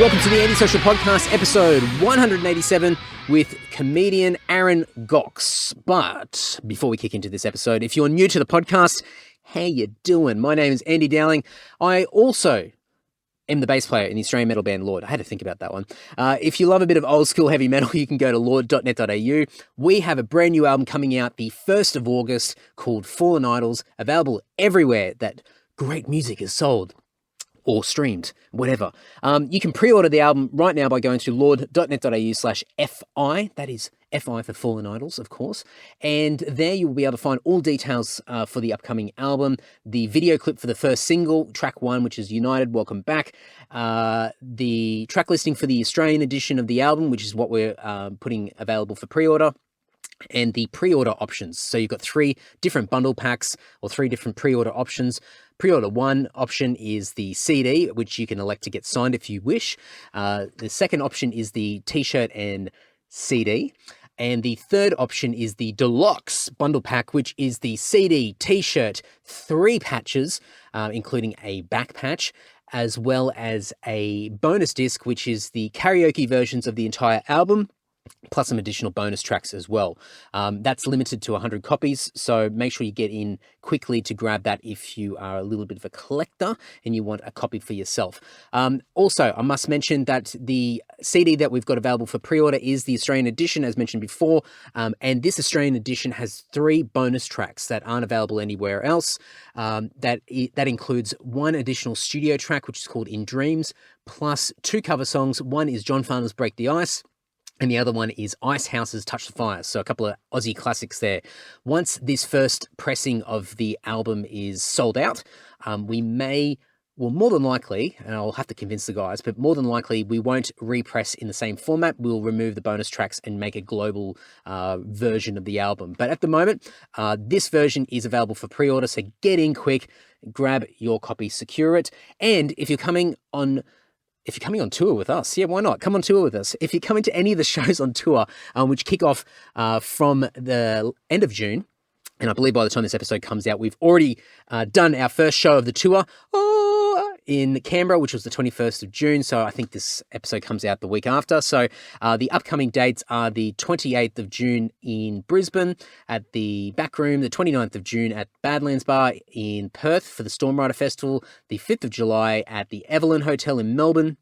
Welcome to the Antisocial Podcast, episode 187 with comedian Aaron Gocs. But before we kick into this episode, if you're new to the podcast, how you doing? My name is Andy Dowling. I also am the bass player in the Australian metal band Lord. I had to think about that one. If you love a bit of old school heavy metal, you can go to lord.net.au. We have a brand new album coming out the 1st of August called Fallen Idols, available everywhere that great music is sold or streamed, whatever. You can pre-order the album right now by going to lord.net.au/FI. That is FI for Fallen Idols, of course. And there you will be able to find all details for the upcoming album, the video clip for the first single, track 1, which is United, Welcome Back, the track listing for the Australian edition of the album, which is what we're putting available for pre-order, and the pre-order options. So you've got 3 different bundle packs or 3 different pre-order options. Pre-order 1 option is the CD, which you can elect to get signed if you wish. The second option is the T-shirt and CD. And the third option is the Deluxe bundle pack, which is the CD, T-shirt, 3 patches, including a back patch, as well as a bonus disc, which is the karaoke versions of the entire album, plus some additional bonus tracks as well. That's limited to 100 copies, so make sure you get in quickly to grab that if you are a little bit of a collector and you want a copy for yourself. Also, I must mention that the CD that we've got available for pre-order is the Australian edition, as mentioned before, and this Australian edition has 3 bonus tracks that aren't available anywhere else. That includes 1 additional studio track, which is called In Dreams, plus 2 cover songs. One is John Farnham's Break the Ice, and the other one is Icehouse's Touch the Fire. So a couple of Aussie classics there. Once this first pressing of the album is sold out, we may, well, more than likely, and I'll have to convince the guys, but more than likely we won't repress in the same format. We'll remove the bonus tracks and make a global version of the album. But at the moment, this version is available for pre-order, so get in quick, grab your copy, secure it. And if you're coming on tour with us, yeah, why not? Come on tour with us. If you're coming to any of the shows on tour, which kick off from the end of June, and I believe by the time this episode comes out, we've already done our first show of the tour in Canberra, which was the 21st of June. So I think this episode comes out the week after. So the upcoming dates are the 28th of June in Brisbane at the Back Room, the 29th of June at Badlands Bar in Perth for the Stormrider Festival, the 5th of July at the Evelyn Hotel in Melbourne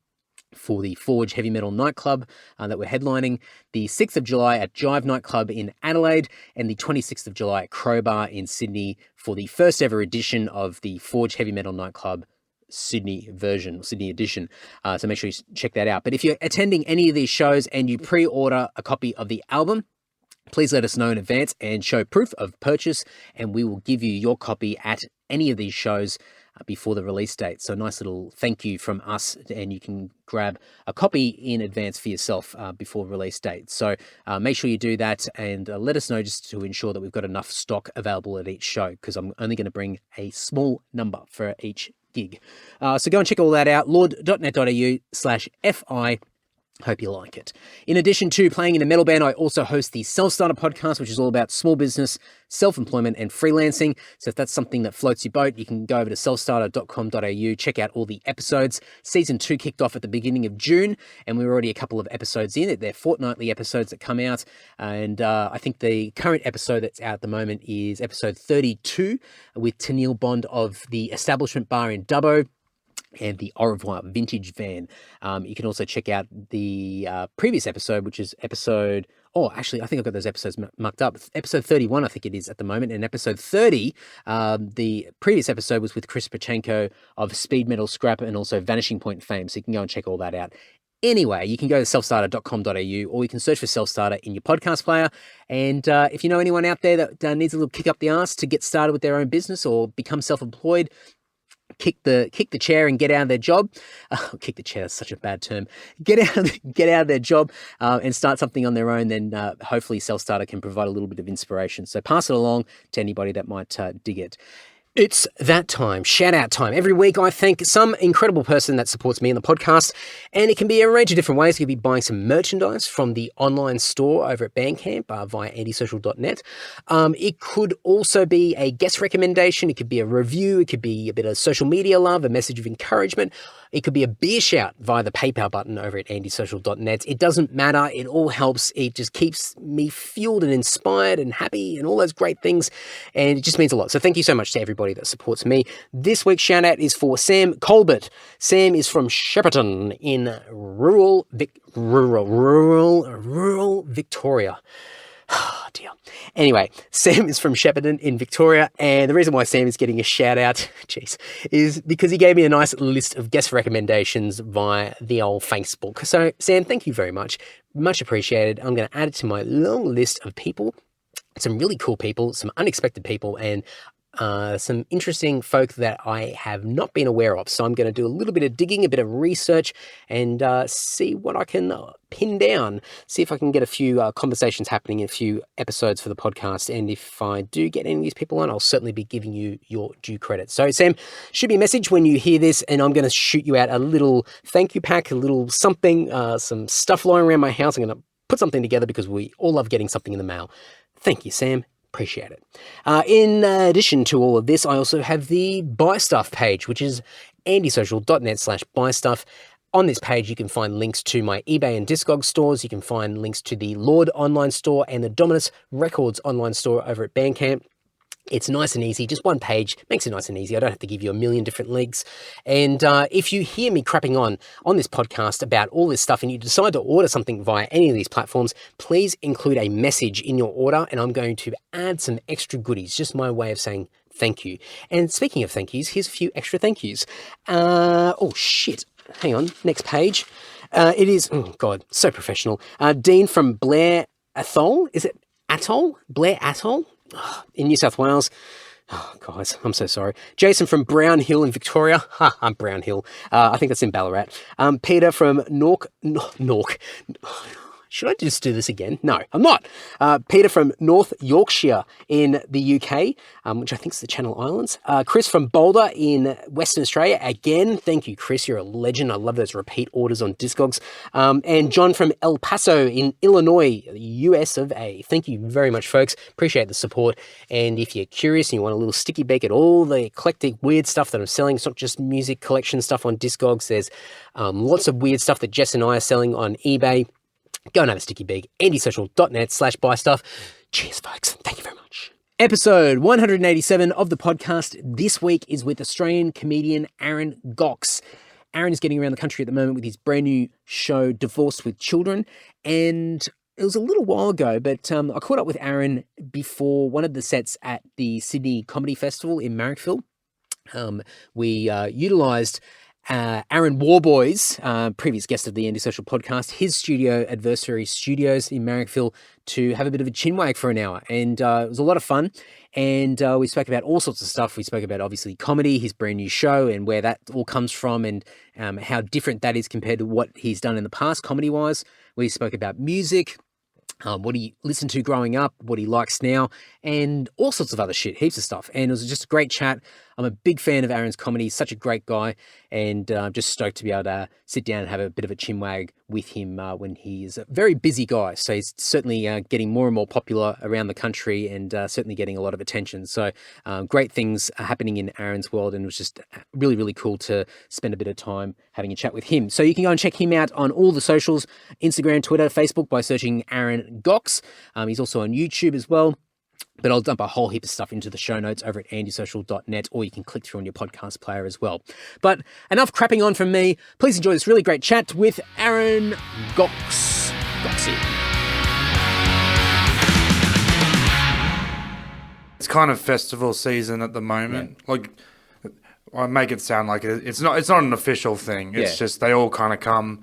for the Forge Heavy Metal Nightclub that we're headlining, the 6th of July at Jive Nightclub in Adelaide, and the 26th of July at Crowbar in Sydney for the first ever edition of the Forge Heavy Metal Nightclub Sydney edition. So make sure you check that out. But if you're attending any of these shows and you pre-order a copy of the album, please let us know in advance and show proof of purchase, and we will give you your copy at any of these shows before the release date. So a nice little thank you from us, and you can grab a copy in advance for yourself before release date. So make sure you do that, and let us know just to ensure that we've got enough stock available at each show, because I'm only going to bring a small number for each gig. So go and check all that out, lord.net.au/FI. Hope you like it. In addition to playing in a metal band, I also host the Self-Starter podcast, which is all about small business, self-employment, and freelancing. So if that's something that floats your boat, you can go over to selfstarter.com.au, check out all the episodes. Season 2 kicked off at the beginning of June, and we're already a couple of episodes in it. They're fortnightly episodes that come out, and I think the current episode that's out at the moment is episode 32 with Tennille Bond of the Establishment Bar in Dubbo and the Au Revoir Vintage Van. You can also check out the previous episode, which is episode... Oh, actually, I think I've got those episodes mucked up. Episode 31, I think it is at the moment. And episode 30, the previous episode was with Chris Pachenko of Speed Metal Scrap and also Vanishing Point fame. So you can go and check all that out. Anyway, you can go to selfstarter.com.au, or you can search for Self-Starter in your podcast player. And if you know anyone out there that needs a little kick up the arse to get started with their own business or become self-employed, kick the chair and get out of their job. Kick the chair is such a bad term. Get out of their job and start something on their own. Then hopefully Self-Starter can provide a little bit of inspiration. So pass it along to anybody that might dig it. It's that time, shout out time. Every week I thank some incredible person that supports me in the podcast, and it can be a range of different ways. You could be buying some merchandise from the online store over at Bandcamp via antisocial.net. It could also be a guest recommendation. It could be a review. It could be a bit of social media love, a message of encouragement. It could be a beer shout via the PayPal button over at antisocial.net. It doesn't matter. It all helps. It just keeps me fueled and inspired and happy and all those great things, and it just means a lot. So thank you so much to everybody that supports me. This week's shout out is for Sam Colbert. Sam is from Shepparton in rural Victoria. Oh, dear. Anyway, Sam is from Shepparton in Victoria, and the reason why Sam is getting a shout out, is because he gave me a nice list of guest recommendations via the old Facebook. So, Sam, thank you very much. Much appreciated. I'm going to add it to my long list of people, some really cool people, some unexpected people, and some interesting folk that I have not been aware of. So I'm going to do a little bit of digging, a bit of research, and see what I can pin down, see if I can get a few conversations happening in a few episodes for the podcast. And if I do get any of these people on, I'll certainly be giving you your due credit. So Sam, shoot me a message when you hear this, and I'm going to shoot you out a little thank you pack, a little something, some stuff lying around my house. I'm going to put something together because we all love getting something in the mail. Thank you, Sam. Appreciate it. In addition to all of this, I also have the Buy Stuff page, which is antisocial.net/buystuff. On this page, you can find links to my eBay and Discogs stores. You can find links to the Lord online store and the Dominus Records online store over at Bandcamp. It's nice and easy, just one page, makes it nice and easy. I don't have to give you a million different links. And if you hear me crapping on this podcast about all this stuff and you decide to order something via any of these platforms, please include a message in your order, and I'm going to add some extra goodies, just my way of saying thank you. And speaking of thank yous, here's a few extra thank yous. Oh, shit. Hang on, next page. It is, oh God, so professional. Dean from Blair Atoll. Is it Atoll? Blair Atoll? In New South Wales. Oh, guys, I'm so sorry. Jason from Brown Hill in Victoria. I'm Brown Hill. I think that's in Ballarat. Peter from Nork. Should I just do this again? No, I'm not. Peter from North Yorkshire in the UK, which I think is the Channel Islands. Chris from Boulder in Western Australia. Again, thank you, Chris. You're a legend. I love those repeat orders on Discogs. And John from El Paso in Illinois, US of A. Thank you very much, folks. Appreciate the support. And if you're curious and you want a little sticky beak at all the eclectic weird stuff that I'm selling, it's not just music collection stuff on Discogs. There's lots of weird stuff that Jess and I are selling on eBay. Go and have a sticky beak, antisocial.net/buystuff. Cheers, folks. Thank you very much. Episode 187 of the podcast this week is with Australian comedian Aaron Gocs. Aaron is getting around the country at the moment with his brand new show, Divorced with Children. And it was a little while ago, but I caught up with Aaron before one of the sets at the Sydney Comedy Festival in Marrickville. We utilised Aaron Warboys, previous guest of the Antisocial podcast, his studio, Adversary Studios in Marrickville, to have a bit of a chinwag for an hour. And it was a lot of fun. And we spoke about all sorts of stuff. We spoke about, obviously, comedy, his brand new show, and where that all comes from, and how different that is compared to what he's done in the past, comedy-wise. We spoke about music, what he listened to growing up, what he likes now, and all sorts of other shit, heaps of stuff. And it was just a great chat. I'm a big fan of Aaron's comedy. He's such a great guy, and I'm just stoked to be able to sit down and have a bit of a chinwag with him when he's a very busy guy. So he's certainly getting more and more popular around the country, and certainly getting a lot of attention. So great things are happening in Aaron's world, and it was just really, really cool to spend a bit of time having a chat with him. So you can go and check him out on all the socials, Instagram, Twitter, Facebook, by searching Aaron Gocs. He's also on YouTube as well. But I'll dump a whole heap of stuff into the show notes over at antisocial.net, or you can click through on your podcast player as well. But enough crapping on from me. Please enjoy this really great chat with Aaron Gocs. Gocsy. It's kind of festival season at the moment. Yeah. Like, I make it sound like it's not an official thing. It's just they all kind of come.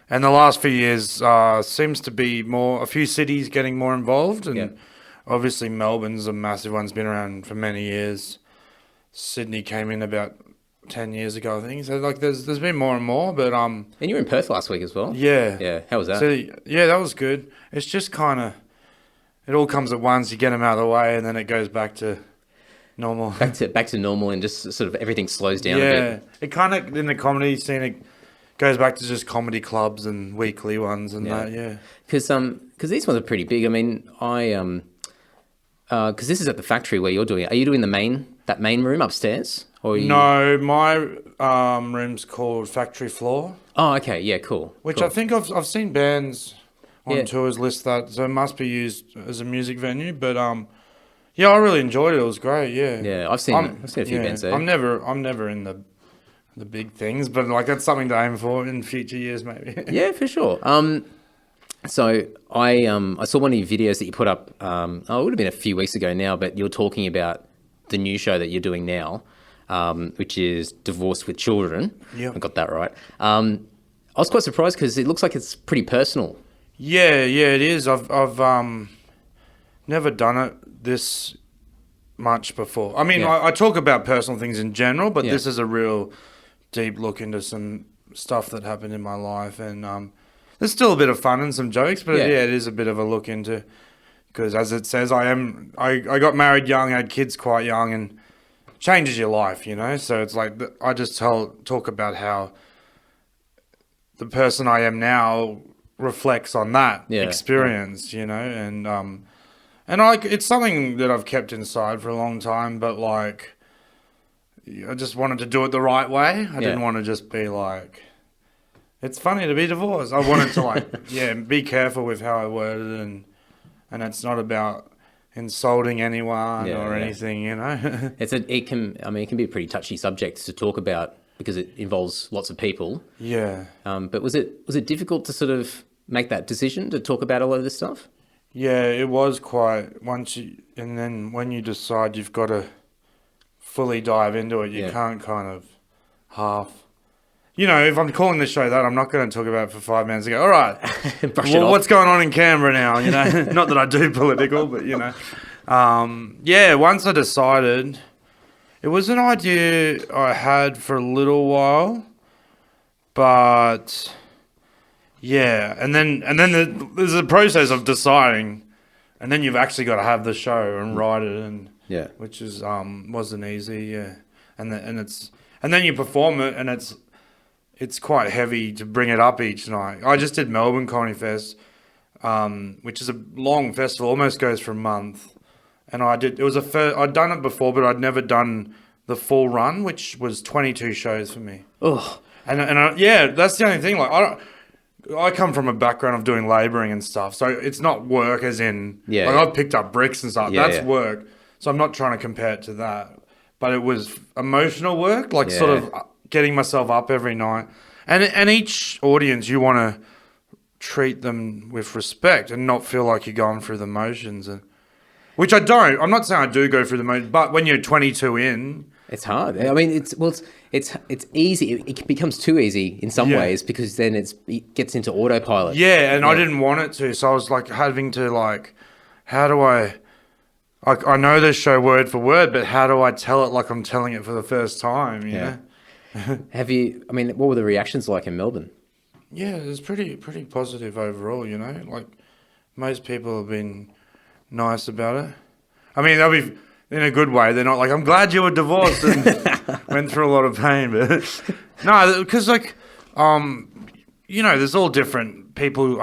And the last few years seems to be a few cities getting more involved, and obviously Melbourne's a massive one. It's been around for many years. Sydney came in about 10 years ago, I think. So like there's been more and more, but And you were in Perth last week as well. Yeah. Yeah. How was that? So yeah, that was good. It's just kind of, it all comes at once. You get them out of the way, and then it goes back to normal. back to normal, and just sort of everything slows down a bit. It kind of, in the comedy scene, it goes back to just comedy clubs and weekly ones and that, Because these ones are pretty big. I mean, because this is at the factory where you're doing it. Are you doing that main room upstairs? Or No, my room's called Factory Floor. Oh, okay, yeah, cool. Which cool. I think I've seen bands on tours list that, so it must be used as a music venue. But yeah, I really enjoyed it. It was great. Yeah, yeah, I've seen a few bands there. I'm never in the big things, but like that's something to aim for in future years, maybe. Yeah, for sure. So I saw one of your videos that you put up. It would have been a few weeks ago now, but you're talking about the new show that you're doing now, which is Divorced with Children. Yeah, I got that right. I was quite surprised because it looks like it's pretty personal. Yeah, it is. I've never done it this much before. I mean, I talk about personal things in general, but this is a real deep look into some stuff that happened in my life, and there's still a bit of fun and some jokes, but it is a bit of a look into, because as it says, I got married young, had kids quite young, and changes your life, you know. So it's like I just talk about how the person I am now reflects on that experience, you know, and it's something that I've kept inside for a long time, but like I just wanted to do it the right way. I didn't want to just be like, it's funny to be divorced. I wanted to like, be careful with how I worded it, and it's not about insulting anyone or anything, you know. It can be a pretty touchy subject to talk about because it involves lots of people. Yeah. But was it difficult to sort of make that decision to talk about all of this stuff? Yeah, it was quite. And then when you decide you've got to fully dive into it, you can't kind of half. You know, if I'm calling the show that, I'm not going to talk about it for 5 minutes and go, all right, what's going on in Canberra now? You know, not that I do political, but, you know. Once I decided, it was an idea I had for a little while, but, and then there's a process of deciding, and then you've actually got to have the show and write it, and which is wasn't easy, and then you perform it, and it's quite heavy to bring it up each night. I just did Melbourne Comedy Fest, which is a long festival, almost goes for a month. And I'd done it before, but I'd never done the full run, which was 22 shows for me. Oh, and that's the only thing. Like I come from a background of doing labouring and stuff, so it's not work as in I've picked up bricks and stuff. That's work. So I'm not trying to compare it to that, but it was emotional work, sort of getting myself up every night, and each audience you want to treat them with respect and not feel like you're going through the motions, which I don't. I'm not saying I do go through the motions, but when you're 22 in, it's hard. I mean, it's easy. It becomes too easy in some ways because then it gets into autopilot. Yeah, and I didn't want it to, so I was like having to how do I know this show word for word, but how do I tell it like I'm telling it for the first time? You know. What were the reactions like in Melbourne? Yeah, it was pretty positive overall, you know. Like, most people have been nice about it. I mean, they'll be in a good way. They're not like, I'm glad you were divorced and went through a lot of pain. But no, because, you know, there's all different people.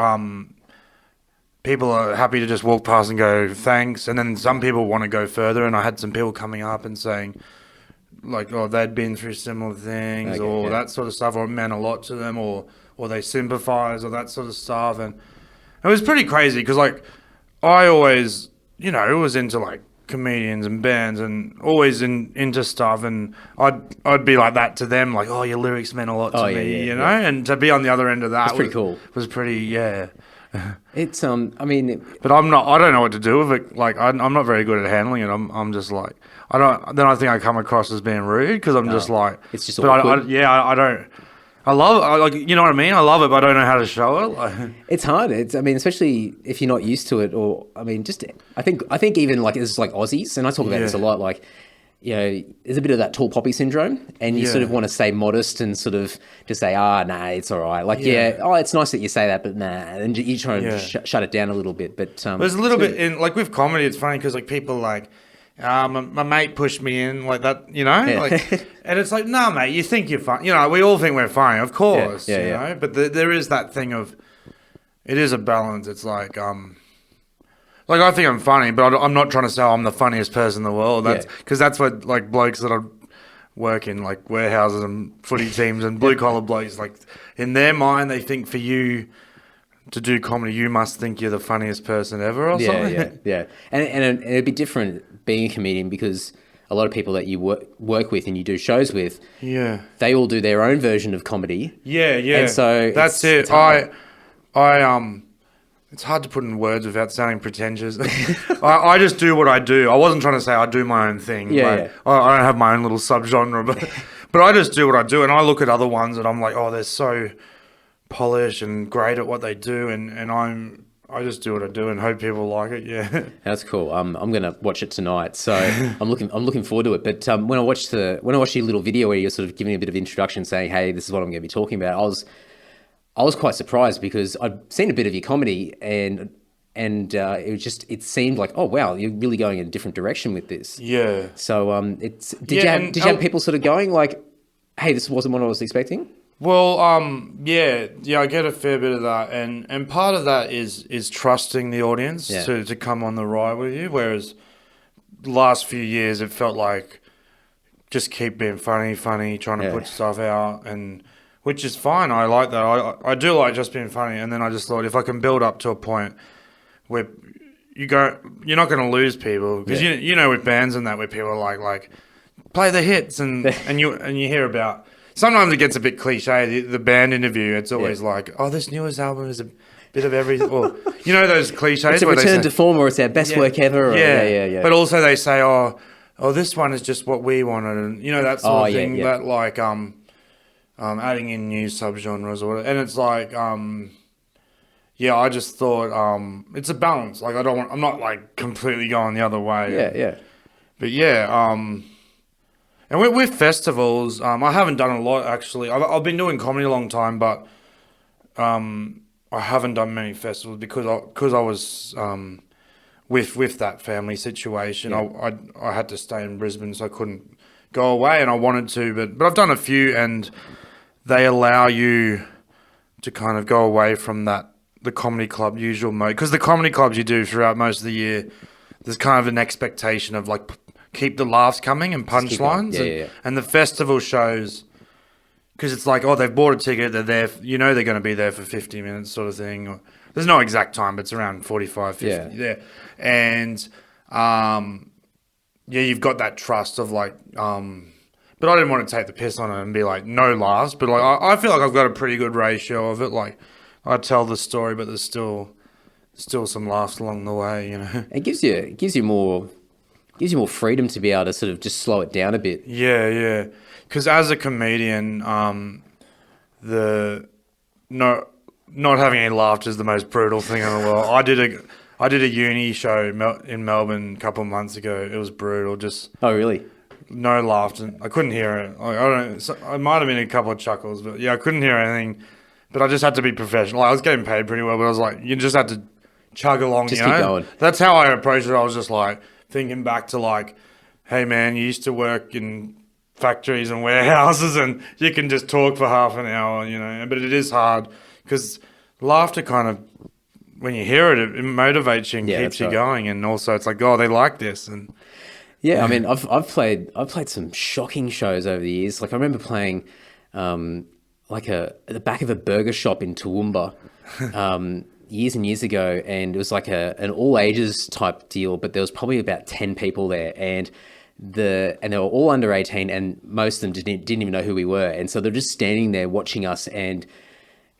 People are happy to just walk past and go, thanks. And then some people want to go further. And I had some people coming up and saying, they'd been through similar things that sort of stuff, or it meant a lot to them, or they sympathise, or that sort of stuff. And it was pretty crazy because, I always, you know, was into, comedians and bands and always into stuff, and I'd be like that to them, your lyrics meant a lot to me, you know? And to be on the other end of that pretty cool. Was pretty, It's, But I don't know what to do with it. I'm not very good at handling it. I'm just I think I come across as being rude because I'm just it's just but awkward. I don't. I love it. You know what I mean? I love it, but I don't know how to show it. It's hard. Especially if you're not used to it, or I think even it's like Aussies, and I talk about this a lot. You know, there's a bit of that tall poppy syndrome, and you sort of want to stay modest and sort of just say, nah, it's all right. It's nice that you say that, but nah, and you try and shut it down a little bit. But there's a little bit in with comedy. It's funny because people my mate pushed me in like that, you know, Yeah. like, and it's like, nah, mate, you think you're funny, you know, we all think we're funny, of course, Yeah, you know, but there is that thing of, it is a balance. It's like I think I'm funny, but I'm not trying to say I'm the funniest person in the world. That's because that's what like blokes that I work in like warehouses and footy teams and blue collar blokes, like in their mind they think for you to do comedy you must think you're the funniest person ever or something. Yeah. And it'd be different being a comedian because a lot of people that you work with and you do shows with, they all do their own version of comedy. Yeah. And so that's it. It's hard to put in words without sounding pretentious. I just do what I do. I wasn't trying to say I do my own thing. I don't have my own little subgenre, but I just do what I do. And I look at other ones and I'm like, oh, they're so polished and great at what they do. And I just do what I do and hope people like it. Yeah, that's cool. I'm gonna watch it tonight, so I'm looking forward to it. But when I watched your little video where you're sort of giving a bit of introduction, saying, hey, this is what I'm going to be talking about, I was quite surprised because I'd seen a bit of your comedy and it seemed like, oh wow, you're really going in a different direction with this. Yeah. So did you have people sort of going like, hey, this wasn't what I was expecting? Well, yeah, I get a fair bit of that, and part of that is trusting the audience to come on the ride with you. Whereas the last few years, it felt like just keep being funny, trying to put stuff out and. Which is fine. I like that. I do like just being funny. And then I just thought if I can build up to a point where you're not going to lose people because you know with bands and that where people are like play the hits and you hear about. Sometimes it gets a bit cliche. The band interview, it's always like, oh, this newest album is a bit of everything. Or you know those cliches. It's a return to form, or it's our best work ever. Or, yeah. But also they say, oh, this one is just what we wanted, and you know that sort of thing. That like adding in new subgenres or whatever. And it's like, I just thought it's a balance. Like I'm not like completely going the other way. Yeah. But and with festivals, I haven't done a lot actually. I've been doing comedy a long time, but I haven't done many festivals because I was with that family situation. I had to stay in Brisbane, so I couldn't go away, and I wanted to, but I've done a few, and they allow you to kind of go away from the comedy club usual mode. Because the comedy clubs you do throughout most of the year, there's kind of an expectation of like keep the laughs coming and punchlines. And the festival shows, because it's like, oh, they've bought a ticket, they're there, you know they're going to be there for 50 minutes sort of thing. Or, there's no exact time, but it's around 45, 50. Yeah. And, you've got that trust of like... But I didn't want to take the piss on it and be like, no laughs. But like, I feel like I've got a pretty good ratio of it. Like, I tell the story, but there's still some laughs along the way, you know. It gives you more freedom to be able to sort of just slow it down a bit. Yeah. Because as a comedian, not having any laughter is the most brutal thing in the world. I did a uni show in Melbourne a couple of months ago. It was brutal. Oh, really? No laughter. I couldn't hear it. I might have been a couple of chuckles, but I couldn't hear anything. But I just had to be professional. I was getting paid pretty well, but I was like, you just had to chug along. Just keep going. That's how I approached it. I was just like thinking back to like, hey man, you used to work in factories and warehouses, and you can just talk for half an hour, you know. But it is hard because laughter kind of, when you hear it, it motivates you and keeps you going. And also, it's like, oh, they like this and. Yeah, I mean, I've played some shocking shows over the years. Like I remember playing, at the back of a burger shop in Toowoomba, years and years ago, and it was like an all ages type deal. But there was probably about 10 people there, and they were all under 18, and most of them didn't even know who we were, and so they're just standing there watching us, and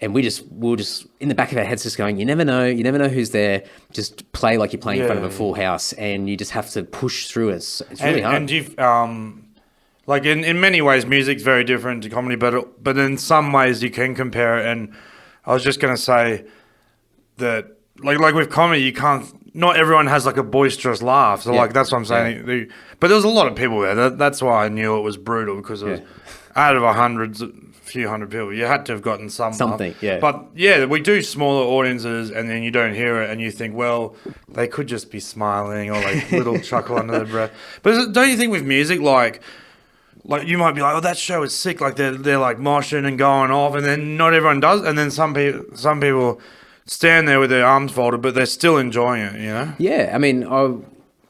we were just in the back of our heads just going, you never know who's there. Just play like you're playing in front of a full house, and you just have to push through it. It's really hard. And you've, like in many ways, music's very different to comedy, but in some ways you can compare it. And I was just going to say that, like with comedy, you can't. Not everyone has like a boisterous laugh. So like that's what I'm saying. Yeah. But there was a lot of people there. That's why I knew it was brutal, because it was out of 100. few hundred people. You had to have gotten some Something, yeah. But yeah, we do smaller audiences, and then you don't hear it, and you think, well, they could just be smiling or like little chuckle under their breath. But don't you think with music, like you might be like, oh, that show is sick, like they're like moshing and going off, and then not everyone does, and then some people stand there with their arms folded, but they're still enjoying it, you know? Yeah, I mean,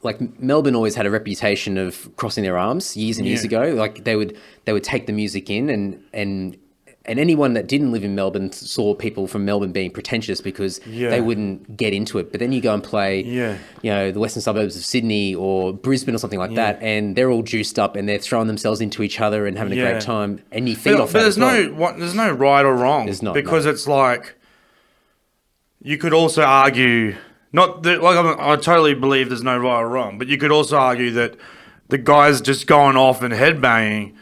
like Melbourne always had a reputation of crossing their arms years and years ago. Like they would take the music in, and anyone that didn't live in Melbourne saw people from Melbourne being pretentious because they wouldn't get into it. But then you go and play, the western suburbs of Sydney or Brisbane or something like that, and they're all juiced up and they're throwing themselves into each other and having a great time, and you feed off that. But there's no right or wrong. There's not, because it's like you could also argue. Not that, like, I totally believe there's no right or wrong, but you could also argue that the guys just going off and headbanging,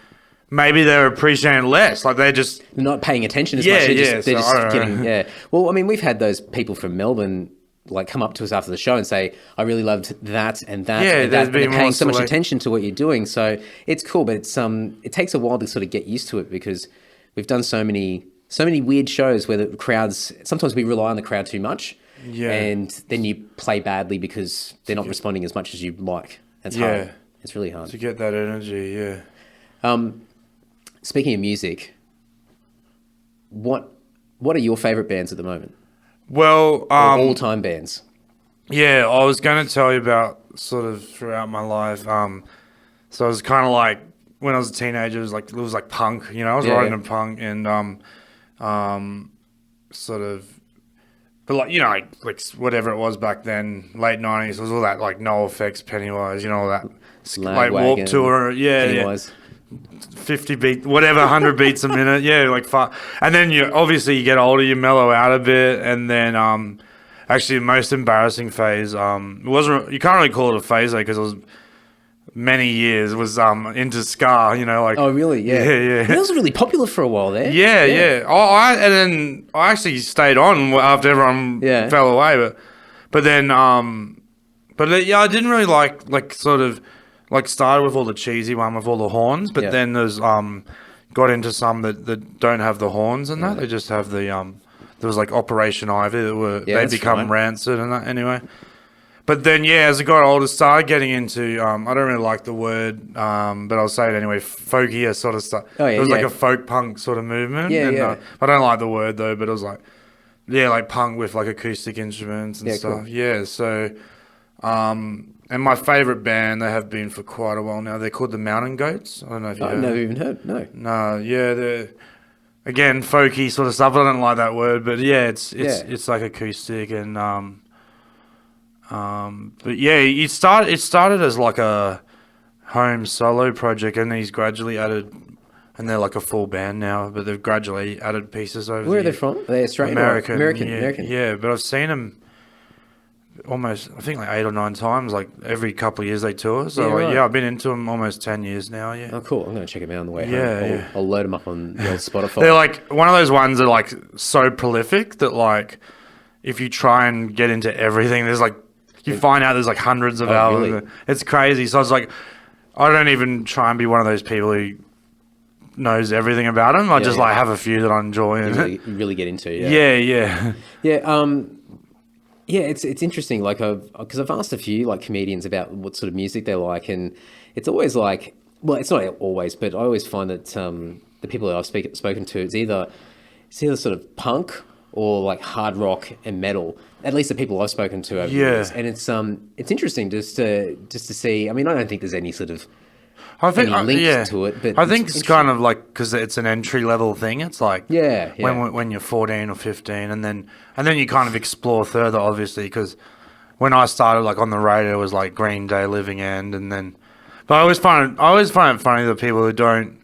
maybe they're appreciating less. Like they're not paying attention as much. They're just getting. Well, I mean, we've had those people from Melbourne like come up to us after the show and say, "I really loved that and that." Yeah, and that. They're paying so much select. attention to what you're doing, so it's cool. But it takes a while to sort of get used to it because we've done so many weird shows where the crowds. Sometimes we rely on the crowd too much. Yeah. And then you play badly because they're not responding as much as you'd like. It's hard. It's really hard. To get that energy, yeah. Speaking of music, what are your favourite bands at the moment? Well, all-time bands. Yeah, I was going to tell you about sort of throughout my life. So it was kind of like when I was a teenager, it was like punk. You know, I was writing in punk and sort of. But like, you know, like whatever it was back then, late 90s, it was all that like No Effects, Pennywise, you know, all that like Warped Tour, Pennywise. 50 beats, whatever, 100 beats a minute, like far. And then you get older, you mellow out a bit, and then actually the most embarrassing phase, it wasn't, you can't really call it a phase though, because it was many years was into ska, you know, like. Oh really? Yeah. That was really popular for a while there. Yeah. And then I actually stayed on after everyone fell away, but then I didn't really like sort of like started with all the cheesy one with all the horns, but then there's got into some that don't have the horns and that they just have the there was like Operation Ivy that they become rancid and that anyway. But then, as I got older, started getting into, I don't really like the word, but I'll say it anyway, folkier sort of stuff. Oh, yeah, it was like a folk punk sort of movement. I don't like the word though, but it was like, like punk with like acoustic instruments and stuff. Cool. Yeah, so, and my favourite band, they have been for quite a while now, they're called the Mountain Goats. I don't know if you've heard. I've never even heard, no. No, they're, again, folky sort of stuff. I don't like that word, but it's like acoustic and... but it started as like a home solo project, and he's gradually added, and they're like a full band now, but they've gradually added pieces over. Where are they from? Are they Australian? American. Yeah, but I've seen them almost, I think like 8 or 9 times, like every couple of years they tour. So I've been into them almost 10 years now. Yeah. Oh, cool. I'm going to check them out on the way home. I'll load them up on the old Spotify. They're like one of those ones that are like so prolific that like if you try and get into everything, there's like, you find out there's like hundreds of albums. Really? It's crazy. So it's like, I don't even try and be one of those people who knows everything about them. I just like have a few that I enjoy. And really get into. Yeah. It's interesting. Like because I've asked a few like comedians about what sort of music they like, and it's always like, well, it's not always, but I always find that the people that I've spoken to, it's either sort of punk or like hard rock and metal. At least the people I've spoken to over the years. And it's interesting just to see. I mean, I don't think there's any sort of any links to it, but I think it's kind of like because it's an entry level thing. It's like when you're 14 or 15, and then you kind of explore further, obviously. Because when I started, like on the radio, it was like Green Day, Living End, and then. But I always find it funny that people who don't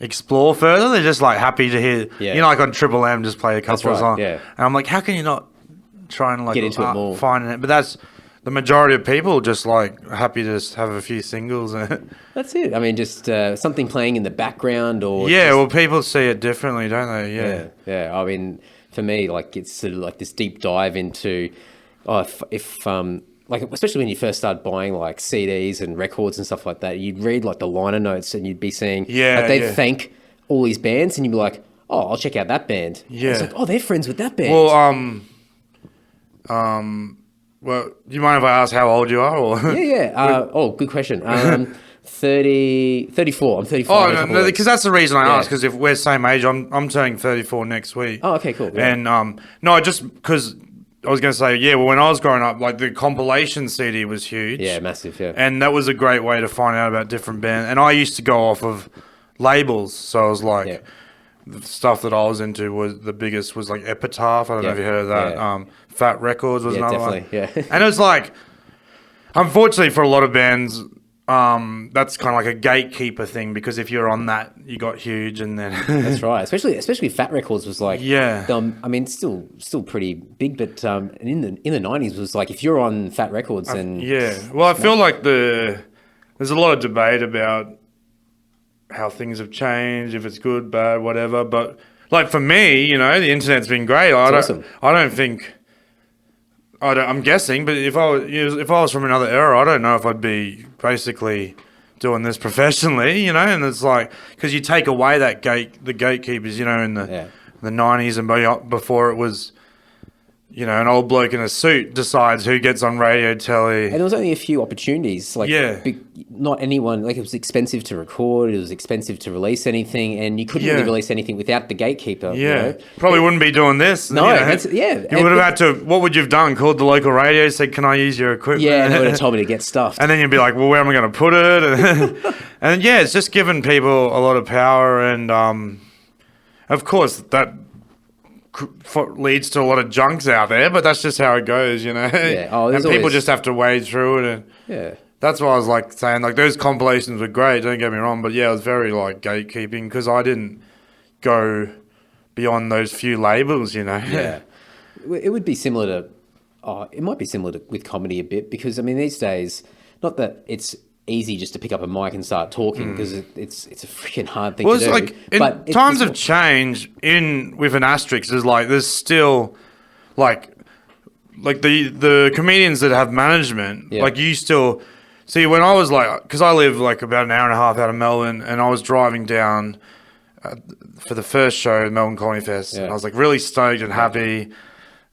explore further, they're just like happy to hear. You know, like on Triple M, just play a couple of songs. Yeah. And I'm like, how can you not try and like get into it more? Finding it, but that's. The majority of people just like happy to just have a few singles. That's it. I mean, just something playing in the background, or well, people see it differently, don't they? Yeah. I mean, for me, like it's sort of like this deep dive into if like especially when you first start buying like CDs and records and stuff like that, you'd read like the liner notes and you'd be seeing they'd thank all these bands, and you'd be like, oh, I'll check out that band. Yeah. It's like, oh, they're friends with that band. Well, well, do you mind if I ask how old you are? Or? Yeah. Good question. 34. I'm 35. Oh, no, because that's the reason I asked, because if we're same age, I'm turning 34 next week. Oh, okay, cool. Yeah. And, no, just because I was going to say, well, when I was growing up, like, the compilation CD was huge. Yeah, massive, yeah. And that was a great way to find out about different bands. And I used to go off of labels, so I was like, the stuff that I was into was the biggest was like Epitaph. I don't know if you heard of that. Yeah. Fat Records was another one. Yeah. And it was like, unfortunately for a lot of bands, that's kind of like a gatekeeper thing, because if you're on that, you got huge, and then That's right. Especially Fat Records was like, yeah. I mean, still pretty big, but in the 90s was like, if you're on Fat Records, then Well, I feel like there's a lot of debate about how things have changed, if it's good, bad, whatever. But like for me, you know, the internet's been great. Awesome. I'm guessing, but if I was from another era, I don't know if I'd be basically doing this professionally, you know. And it's like, because you take away the gatekeepers, you know, in the 90s and before it was, you know, an old bloke in a suit decides who gets on radio, telly. And there was only a few opportunities. Like, not anyone, like, it was expensive to record, it was expensive to release anything, and you couldn't really release anything without the gatekeeper. You know? Probably wouldn't be doing this. No, you know? You would have had to, what would you have done? Called the local radio, said, can I use your equipment? Yeah, and they would have told me to get stuff. And then you'd be like, well, where am I going to put it? And it's just given people a lot of power, and of course, that leads to a lot of junks out there, but that's just how it goes, you know. And people just have to wade through it, and that's why I was like saying, like, those compilations were great, don't get me wrong, but it was very like gatekeeping, because I didn't go beyond those few labels, you know. It would be similar to it might be similar to with comedy a bit, because I mean, these days, not that it's easy just to pick up a mic and start talking, because it's a freaking hard thing to do. Like, but times have changed with an asterisk. There's still like the comedians that have management, like you still see. When I was like, because I live like about an hour and a half out of Melbourne, and I was driving down for the first show, Melbourne Comedy Fest, and I was like really stoked and happy,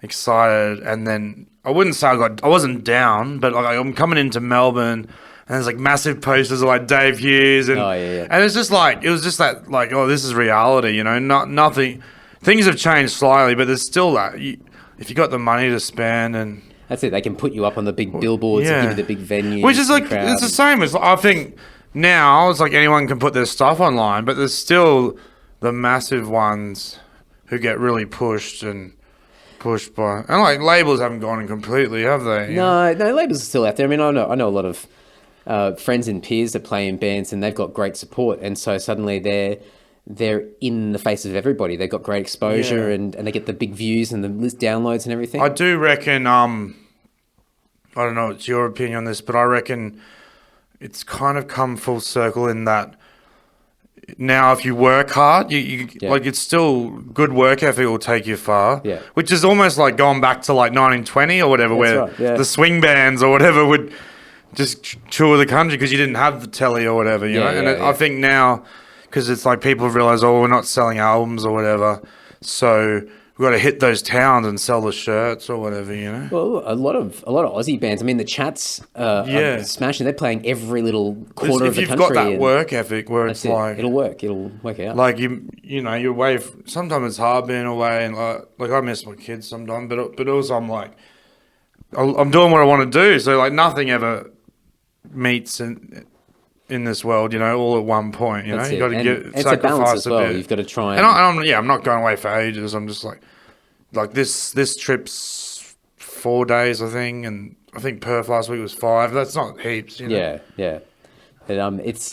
excited, and then I wouldn't say I wasn't down, but like I'm coming into Melbourne. And there's like massive posters of like Dave Hughes, and and it's just like, it was just that like, oh, this is reality, you know. Nothing. Things have changed slightly, but there's still that. If you got the money to spend, and that's it, they can put you up on the big billboards and give you the big venues, which is like, it's the same as, I think now it's like anyone can put their stuff online, but there's still the massive ones who get really pushed by, and like labels haven't gone in completely, have they? No, labels are still out there. I mean, I know a lot of friends and peers that play in bands, and they've got great support, and so suddenly they're in the face of everybody. They've got great exposure, and they get the big views and the list downloads and everything. I do reckon, I don't know, it's your opinion on this, but I reckon it's kind of come full circle in that now if you work hard, you like, it's still good work ethic will take you far. Which is almost like going back to like 1920 or whatever, the swing bands or whatever would just tour the country because you didn't have the telly or whatever, you know. And I think now, because it's like people realize, oh, we're not selling albums or whatever, so we've got to hit those towns and sell the shirts or whatever, you know. Well, a lot of Aussie bands. I mean, the Chats are smashing. They're playing every little corner of the country. If you've got that work ethic, where it's like it'll work out. Like you know, you're away. Sometimes it's hard being away, and like I miss my kids sometimes, but also I'm like, I'm doing what I want to do. So like nothing ever meets in this world, you know, all at one point, you know. You got to sacrifice a bit. You've got to try and I'm not going away for ages. I'm just like this trip's 4 days, I think, and I think Perth last week was 5. That's not heaps, you know. But, it's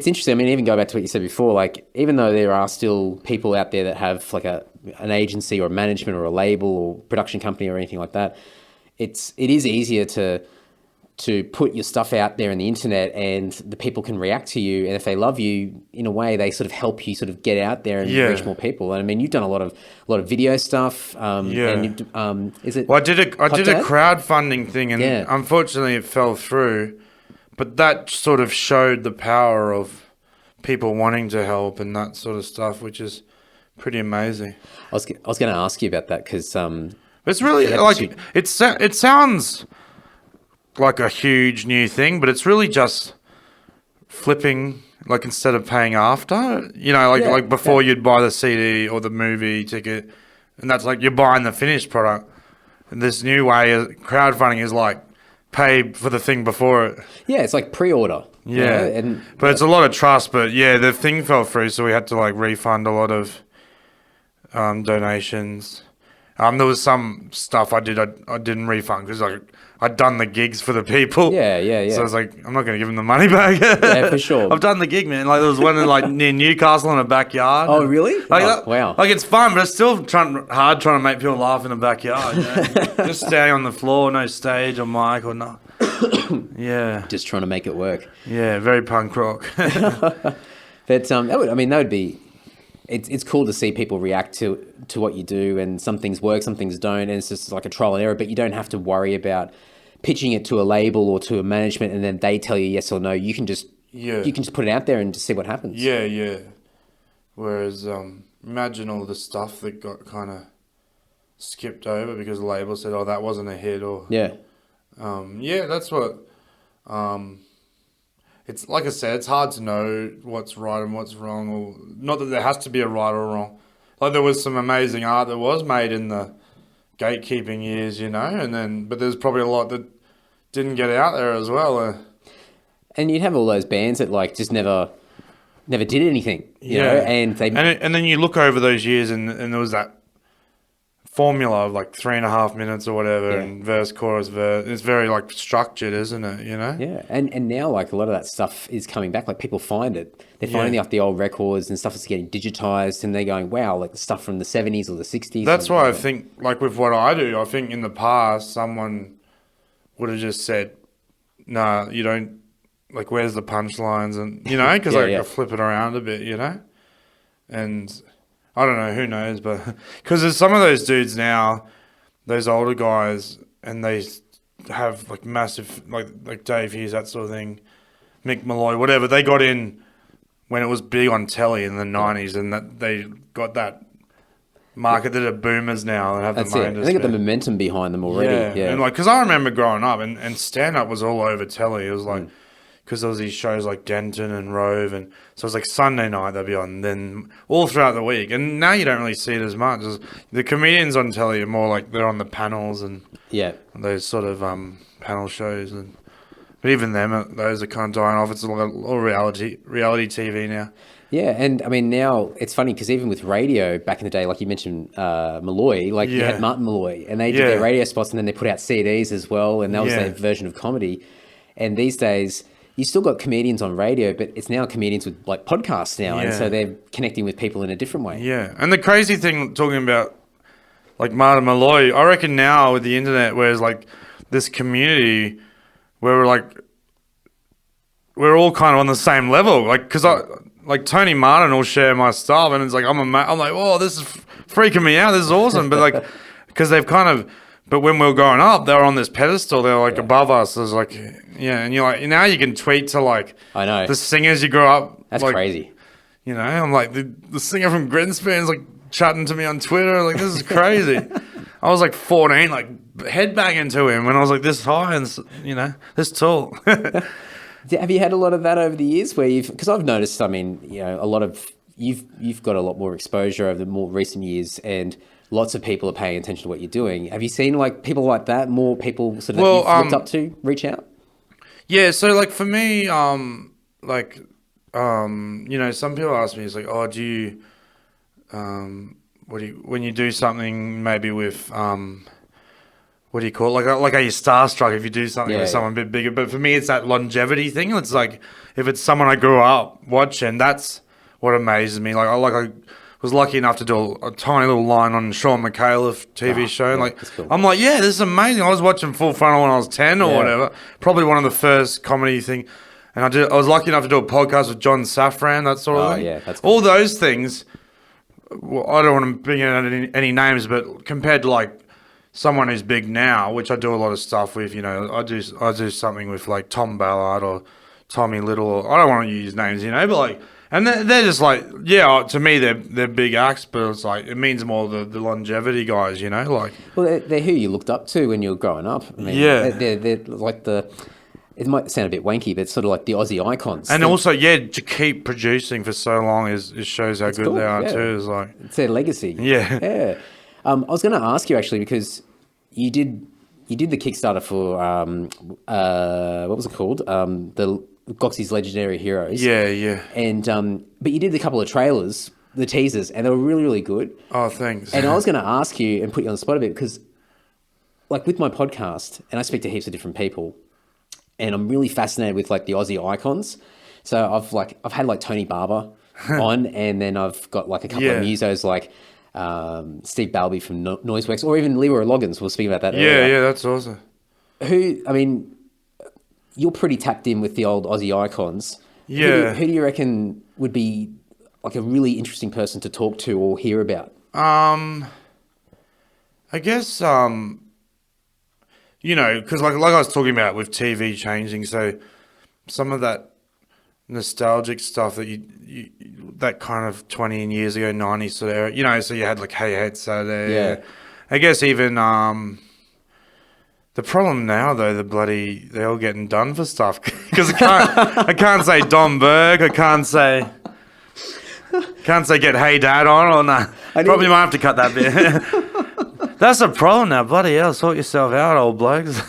interesting. I mean, even go back to what you said before, like, even though there are still people out there that have like an agency or a management or a label or production company or anything like that, it is easier to put your stuff out there on the internet, and the people can react to you, and if they love you, in a way, they sort of help you sort of get out there and reach more people. And I mean, you've done a lot of video stuff. And is it? Well, I did a crowdfunding thing, and unfortunately, it fell through. But that sort of showed the power of people wanting to help and that sort of stuff, which is pretty amazing. I was going to ask you about that because it's really like it sounds like a huge new thing, but it's really just flipping, like instead of paying after, like before you'd buy the CD or the movie ticket, and that's like you're buying the finished product. And this new way of crowdfunding is like pay for the thing before it. Yeah, it's like pre-order. Yeah, but it's a lot of trust. But yeah, the thing fell through, so we had to like refund a lot of donations. There was some stuff I didn't refund because I'd done the gigs for the people. Yeah. So I was like, I'm not going to give them the money back. Yeah, for sure. I've done the gig, man. Like there was one in like near Newcastle in a backyard. Oh, really? Wow. Like it's fun, but it's still hard trying to make people laugh in the backyard. Just staying on the floor, no stage or mic or not. Yeah. Just trying to make it work. Yeah, very punk rock. But that would be. It's cool to see people react to what you do, and some things work, some things don't, and it's just like a trial and error. But you don't have to worry about pitching it to a label or to a management, and then they tell you yes or no. You can just put it out there and just see what happens. Yeah. Whereas imagine all the stuff that got kind of skipped over because the label said, "Oh, that wasn't a hit," or that's what. It's like I said, it's hard to know what's right and what's wrong, or not that there has to be a right or wrong. Like there was some amazing art that was made in the gatekeeping years, but there's probably a lot that didn't get out there as well. And you'd have all those bands that like just never did anything, you know, and then you look over those years and there was that formula of like 3.5 minutes or whatever, and verse, chorus, verse. It's very like structured, isn't it? Yeah, and now like a lot of that stuff is coming back. Like people find it, they're finding the old records and stuff that's getting digitized, and they're going, wow, like the stuff from the 70s or the 60s. That's why I think, like with what I do, I think in the past someone would have just said, "Nah, you don't." Like, where's the punchlines, and because I flip it around a bit, and. I don't know, who knows, but because there's some of those dudes now, those older guys, and they have like massive, like Dave Hughes, that sort of thing, Mick Malloy, whatever. They got in when it was big on telly in the 90s, and that they got that market that are boomers now and have That's the money. it. They got the momentum behind them already. Yeah. And like, because I remember growing up, and stand up was all over telly. It was like. Because there was these shows like Denton and Rove, and so it was like Sunday night they'd be on, then all throughout the week. And now you don't really see it as much. The comedians on telly are more like they're on the panels and those sort of panel shows. But even them, those are kind of dying off. It's all reality TV now. Yeah, and I mean now it's funny because even with radio back in the day, like you mentioned Malloy, like you had Martin Malloy, and they did their radio spots, and then they put out CDs as well, and that was their version of comedy. And these days. You still got comedians on radio, but it's now comedians with like podcasts now, and so they're connecting with people in a different way. Yeah, and the crazy thing, talking about like Martin Malloy, I reckon now with the internet, whereas like this community where we're all kind of on the same level, like because like Tony Martin will share my stuff, and it's like I'm like, oh, this is freaking me out, this is awesome, but like because they've kind of. But when we were growing up, they were on this pedestal. They were like above us. It was like, and you're like, now you can tweet to like, I know the singers you grew up. That's like, crazy. I'm like the singer from Grinspan's like chatting to me on Twitter. Like this is crazy. I was like 14, like headbanging to him when I was like this high and this tall. Have you had a lot of that over the years where because I've noticed, I mean, a lot of you've got a lot more exposure over the more recent years, and lots of people are paying attention to what you're doing. Have you seen like people like that, more people sort of that you've looked up to reach out? Yeah, so like for me, some people ask me, it's like, oh, do you, when you do something maybe with, what do you call it? Like are you starstruck if you do something with someone a bit bigger? But for me, it's that longevity thing. It's like, if it's someone I grew up watching, that's what amazes me. I was lucky enough to do a tiny little line on Sean McAuliffe TV show. Cool. I'm like, this is amazing. I was watching Full Frontal when I was 10 or whatever. Probably one of the first comedy thing. And I was lucky enough to do a podcast with John Safran, that sort of thing. Yeah, that's cool. All those things, well, I don't want to bring in any names, but compared to like someone who's big now, which I do a lot of stuff with, I do something with like Tom Ballard or Tommy Little. I don't want to use names, you know, but like, and they're just like, yeah, to me they're big acts, but it's like it means more the longevity guys, you know, like. Well, they're who you looked up to when you were growing up. I mean, yeah, they're like it might sound a bit wanky, but it's sort of like the Aussie icons. And also, to keep producing for so long is shows how good cool. They are too. It's like it's their legacy. Yeah, yeah. I was going to ask you actually because you did the Kickstarter for what was it called? The Gocs' Legendary Heroes. Yeah. And but you did a couple of trailers, the teasers, and they were really, really good. Oh, thanks. And I was going to ask you and put you on the spot a bit because, like, with my podcast, and I speak to heaps of different people, and I'm really fascinated with like the Aussie icons. So I've had like Tony Barber on, and then I've got like a couple of musos like Steve Balby from Noiseworks, or even Leroy Loggins. We'll speak about that earlier. Yeah, that's awesome. You're pretty tapped in with the old Aussie icons. Yeah. Who do you reckon would be like a really interesting person to talk to or hear about? I guess, you know, because like I was talking about with TV changing, so some of that nostalgic stuff that you that kind of 20 years ago, 90s sort of era, you know, so you had like Hey Head Saturday. Yeah. I guess even the problem now though, they're all getting done for stuff because I can't say Don Berg, I can't say get Hey Dad on or nah. Probably might have to cut that bit. That's the problem now, bloody hell. Sort yourself out, old blokes.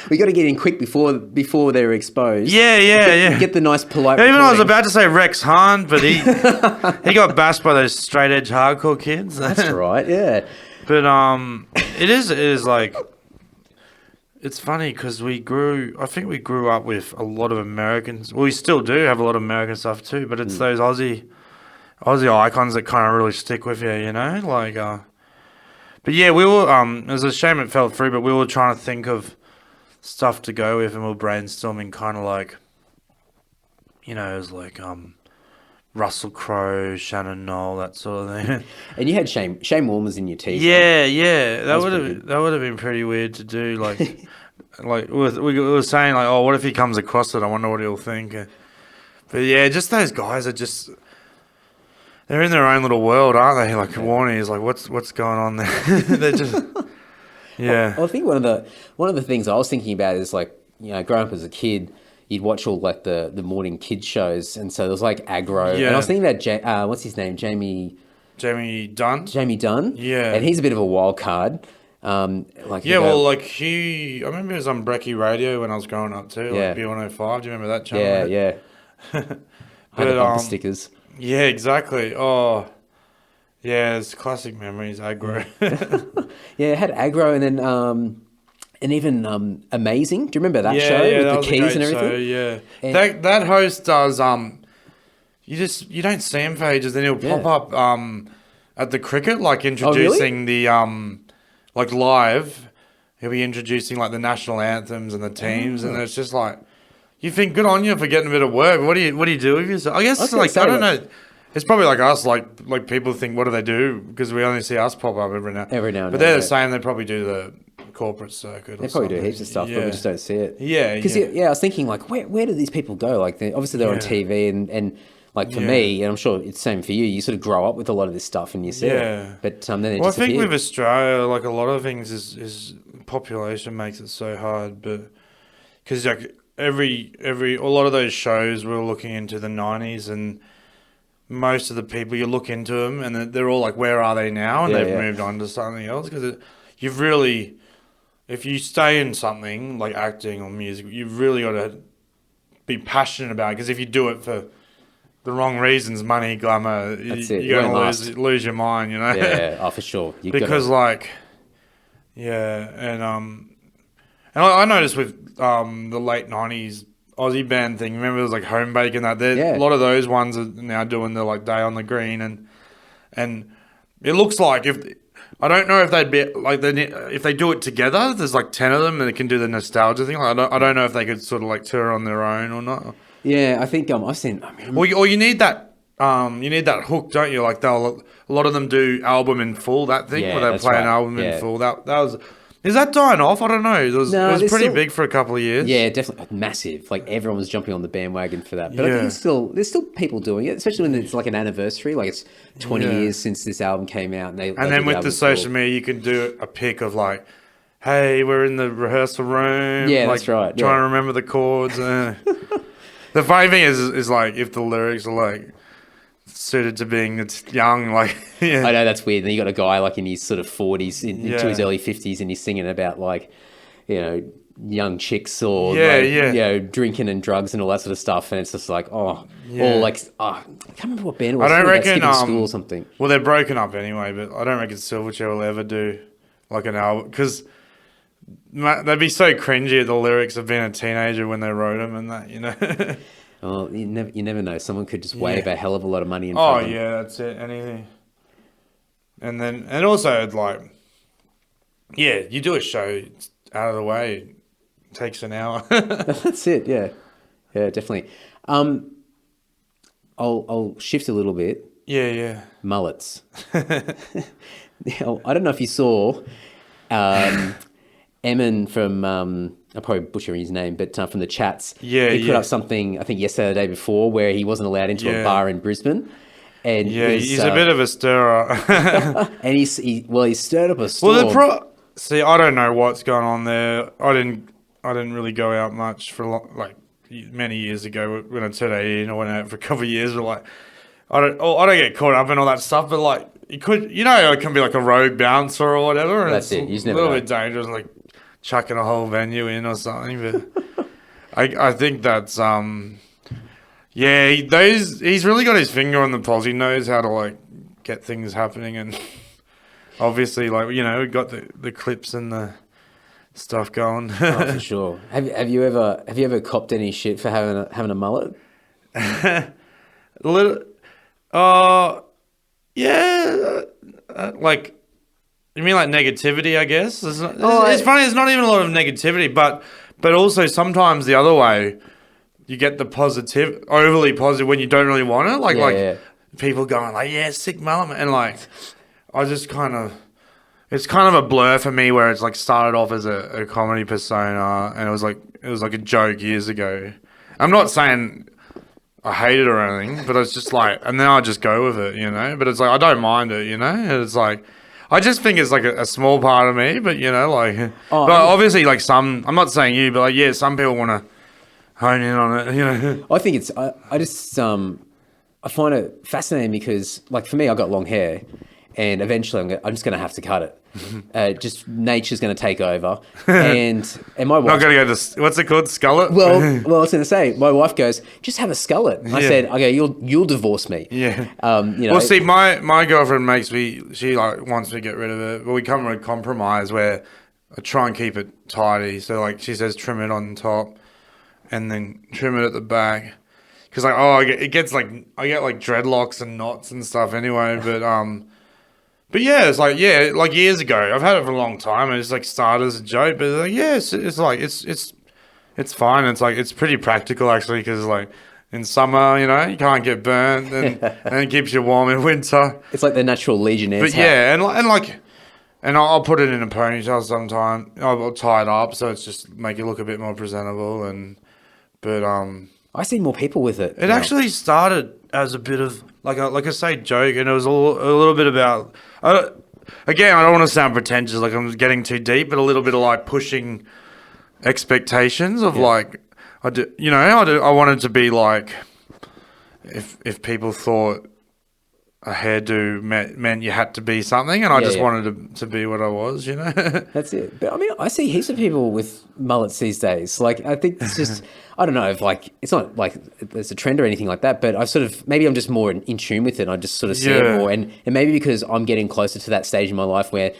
We got to get in quick before they're exposed. Yeah. Get the nice polite. Even I was about to say Rex Hahn, but he got bashed by those straight edge hardcore kids. That's right. Yeah. But it is like, it's funny because I think we grew up with a lot of Americans. Well, we still do have a lot of American stuff too, but it's those Aussie icons that kind of really stick with you, you know, like. But yeah, we were. It was a shame it fell through, but we were trying to think of stuff to go with, and we were brainstorming, kind of like, you know, it was like Russell Crowe, Shannon Knoll, that sort of thing. And you had Shane Warne was in your teaser. Yeah. That would have been pretty weird to do. Like, like we were saying, like, oh, what if he comes across it? I wonder what he'll think. But yeah, just those guys are just. They're in their own little world, aren't they? Like Warnie is like, what's going on there? They're just, yeah. Well, I think one of the things I was thinking about is like, you know, growing up as a kid, you'd watch all like the morning kids shows, and so there was like Aggro. Yeah. And I was thinking about what's his name, Jamie Dunn. Jamie Dunn. Yeah. And he's a bit of a wild card. I remember he was on Brecky Radio when I was growing up too, like B105. Do you remember that channel? Yeah. I had the bumper stickers. Yeah, exactly. Oh, yeah, it's classic memories, Aggro. Yeah, it had Aggro and even Amazing. Do you remember that show with the keys and everything? Show, yeah. And that host does you don't see him for ages, then he'll pop up at the cricket, like introducing the like live. He'll be introducing like the national anthems and the teams, and it's just like. You think good on you for getting a bit of work. What do you do with yourself? I guess I don't know. It's probably like us. Like people think, what do they do? Because we only see us pop up every now. And then. But they're the same. They probably do the corporate circuit. They probably do heaps of stuff, but we just don't see it. Yeah. Because I was thinking like, where do these people go? Like obviously they're on TV and like for me, and I'm sure it's the same for you. You sort of grow up with a lot of this stuff and you see it. But then it I think with Australia, like a lot of things is population makes it so hard, but because like. A lot of those shows we're looking into the 90s, and most of the people you look into them and they're all like, where are they now? And they've moved on to something else because you've really, if you stay in something like acting or music, you've really got to be passionate about it, because if you do it for the wrong reasons, money, glamour, you're going to lose your mind, you know? Yeah, for sure. And I noticed with the late 90s Aussie band thing, remember it was like Home Bake and that, a lot of those ones are now doing the like Day on the Green, and it looks like I don't know if they'd be like if they do it together, there's like 10 of them and they can do the nostalgia thing. Like, I don't know if they could sort of like tour on their own or not. Yeah, I think I've seen. Or you need that. You need that hook, don't you? Like a lot of them do album in full. That thing where they play an album in full. That Is that dying off? I don't know. It was pretty still, big for a couple of years. Yeah, definitely massive. Like everyone was jumping on the bandwagon for that. But I think there's still people doing it, especially when it's like an anniversary. Like it's 20 years since this album came out, and then with the social media, you can do a pic of like, hey, we're in the rehearsal room. Yeah, like, that's right. Trying to remember the chords. The funny thing is like if the lyrics are like suited to being it's young, like I know that's weird. Then you got a guy like in his sort of 40s into his early 50s, and he's singing about like, young chicks or drinking and drugs and all that sort of stuff, and it's just like or like I can't remember what band it was. I don't reckon school or something. Well, they're broken up anyway, but I don't reckon Silverchair will ever do like an album because they'd be so cringy at the lyrics of being a teenager when they wrote them and that. Oh, you never know. Someone could just wave a hell of a lot of money in front of them. Yeah, that's it. Anything. And also like, you do a show out of the way, it takes an hour. That's it. Yeah, definitely. I'll shift a little bit. Yeah. Mullets. Now, I don't know if you saw, Emin from I'm probably butchering his name, but from the chats, he put up something I think yesterday or the day before where he wasn't allowed into a bar in Brisbane, and he's a bit of a stirrer, and he stirred up a storm. Well, see, I don't know what's going on there. I didn't really go out much for like many years ago when I turned 18. I went out for a couple of years, but like I don't get caught up in all that stuff, but like it can be like a rogue bouncer or whatever. And that's it. It's a little bit dangerous, like chucking a whole venue in or something. But I think that's he's really got his finger on the pulse. He knows how to like get things happening, and obviously like we've got the clips and the stuff going. Oh, for sure. Have you ever copped any shit for having a mullet? Like, you mean like negativity? I guess it's funny. There's not even a lot of negativity, but also sometimes the other way, you get the overly positive when you don't really want it. Like people going like, sick mullet, and like I just it's kind of a blur for me where it's like started off as a comedy persona, and it was like a joke years ago. I'm not saying I hate it or anything, but it's just like, and then I just go with it, but it's like, I don't mind it, and it's like, I just think it's like a small part of me, but but obviously like I'm not saying you, but like, some people want to hone in on it, I think I just, I find it fascinating because like for me, I got long hair, and eventually I'm just going to have to cut it. Just nature's going to take over, and my wife. Not going to go to what's it called, skullet? Well, I was going to say, my wife goes, just have a skullet. I said, okay, you'll divorce me. Yeah. Well, see, my girlfriend she like wants me to get rid of it, but we come to a compromise where I try and keep it tidy. So like she says, trim it on top, and then trim it at the back, because like I get like dreadlocks and knots and stuff anyway, But yeah, it's like years ago. I've had it for a long time, and it's like started as a joke. But like, it's fine. It's like it's pretty practical actually, because like in summer, you can't get burnt, and it keeps you warm in winter. It's like the natural Legionnaires. But and I'll put it in a ponytail sometime. I'll tie it up so it's just make it look a bit more presentable. I see more people with it. It actually started as a bit of like I say joke, and it was a little bit about. Again, I don't want to sound pretentious, like I'm getting too deep, but a little bit of like pushing expectations of like I wanted to be like if people thought a hairdo meant you had to be something, and I just wanted to be what I was, That's it. But I mean, I see heaps of people with mullets these days. Like, I think it's just, I don't know if like, it's not like there's a trend or anything like that, but maybe I'm just more in tune with it. And I just sort of see it more. And maybe because I'm getting closer to that stage in my life where,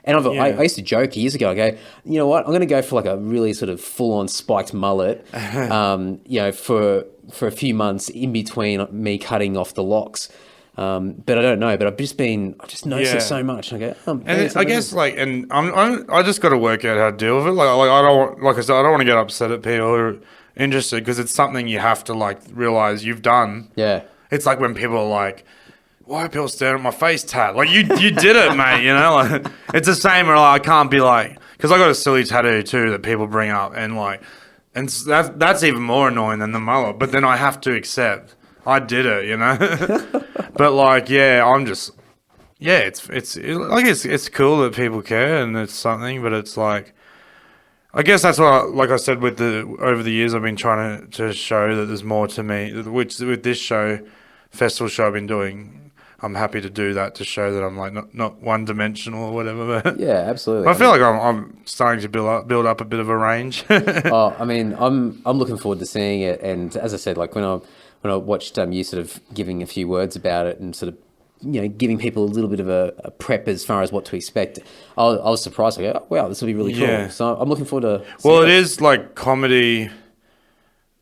and I used to joke years ago, I go, you know what, I'm going to go for like a really sort of full on spiked mullet, for a few months in between me cutting off the locks. But I don't know. But I've just noticed it so much. I go, and I guess like, and I just got to work out how to deal with it. Like I don't, like I said, I don't want to get upset at people who are interested, because it's something you have to like realize you've done. Yeah. It's like when people are like, why are people staring at my face tat? Like you did it, mate. Like, it's the same. Or like, I can't be like, because I got a silly tattoo too that people bring up, and like, and that's even more annoying than the mullet. But then I have to accept I did it, you know. But like, yeah, I'm just, yeah, it's cool that people care and it's something, but it's like, I guess that's what, like I said, over the years I've been trying to show that there's more to me. Which with this festival show I've been doing, I'm happy to do that to show that I'm like not one dimensional or whatever. But Yeah, absolutely. I feel like I'm starting to build up a bit of a range. Oh, I mean, I'm looking forward to seeing it, and as I said, like when I watched you sort of giving a few words about it and sort of, you know, giving people a little bit of a prep as far as what to expect, I was surprised. I go, oh, wow, this will be really cool. Yeah. So I'm looking forward to. Well, it is like comedy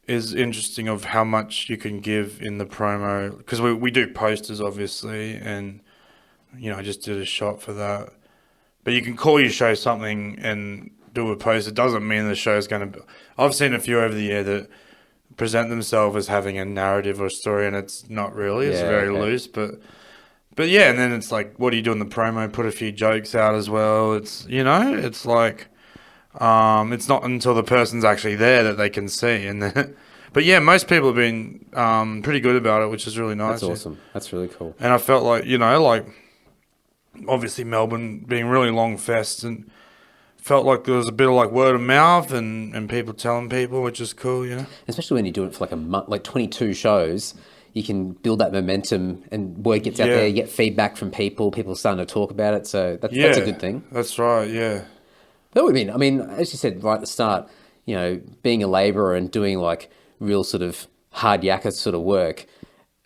is interesting of how much you can give in the promo, because we do posters obviously, and you know I just did a shot for that. But you can call your show something and do a post. It doesn't mean the show's going to. I've seen a few over the year that present themselves as having a narrative or a story, and it's not really. It's very loose, but yeah. And then it's like, what do you do in the promo? Put a few jokes out as well. It's, you know, it's like. It's not until the person's actually there that they can see, and then, but yeah, most people have been pretty good about it, which is really nice. That's awesome. That's really cool. And I felt like, you know, like obviously Melbourne being really long fest, and felt like there was a bit of like word of mouth and people telling people, which is cool, you know. Especially when you do it for like a month, like 22 shows. You can build that momentum, and word gets out there. You get feedback from people. People are starting to talk about it, so that's a good thing. That's right. Yeah. That would mean, I mean, as you said right at the start, you know, being a labourer and doing like real sort of hard yakka sort of work,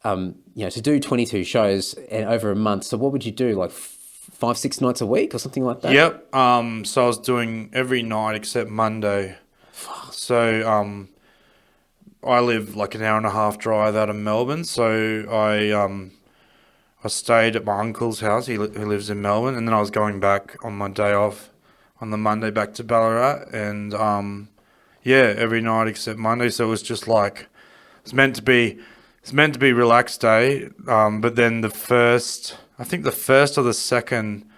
you know, to do 22 shows and over a month. So what would you do, like 5-6 nights a week or something like that? Yep. So I was doing every night except Monday. So I live like an hour and a half drive out of Melbourne. So I stayed at my uncle's house. Who lives in Melbourne, and then I was going back on my day off. On the Monday back to Ballarat, and every night except Monday. So it was just like it's meant to be relaxed day. But then the first or the second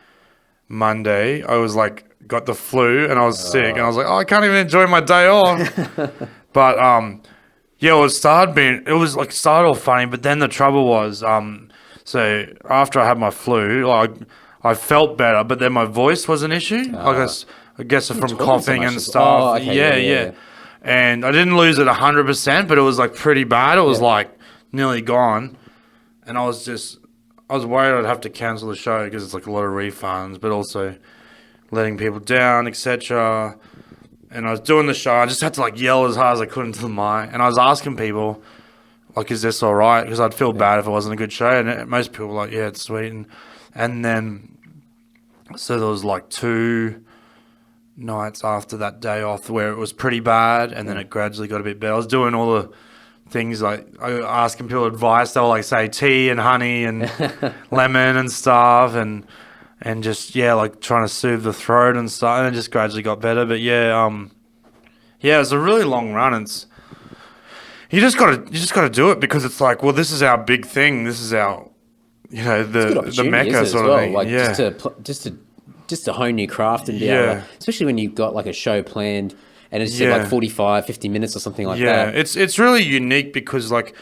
Monday, I was like got the flu and I was sick, and I was like, oh, I can't even enjoy my day off. But it started all funny, but then the trouble was so after I had my flu, like. I felt better, but then my voice was an issue. I guess from coughing and stuff. Oh, okay, yeah. And I didn't lose it 100%, but it was like pretty bad. It was like nearly gone. And I was worried I'd have to cancel the show because it's like a lot of refunds, but also letting people down, etc. And I was doing the show. I just had to like yell as hard as I could into the mic. And I was asking people, like, is this all right? Because I'd feel bad if it wasn't a good show. And most people were like, yeah, it's sweet. And then... So there was like 2 nights after that day off where it was pretty bad, and then it gradually got a bit better. I was doing all the things like asking people advice. They were like, say, tea and honey and lemon and stuff, and just like trying to soothe the throat and stuff. And it just gradually got better. But it was a really long run. You just gotta do it because it's like, well, this is our big thing. This is our the mecca sort of thing. Like just to hone your craft and be able to, especially when you've got like a show planned and it's like 45, 50 minutes or something like that. Yeah, it's really unique because like,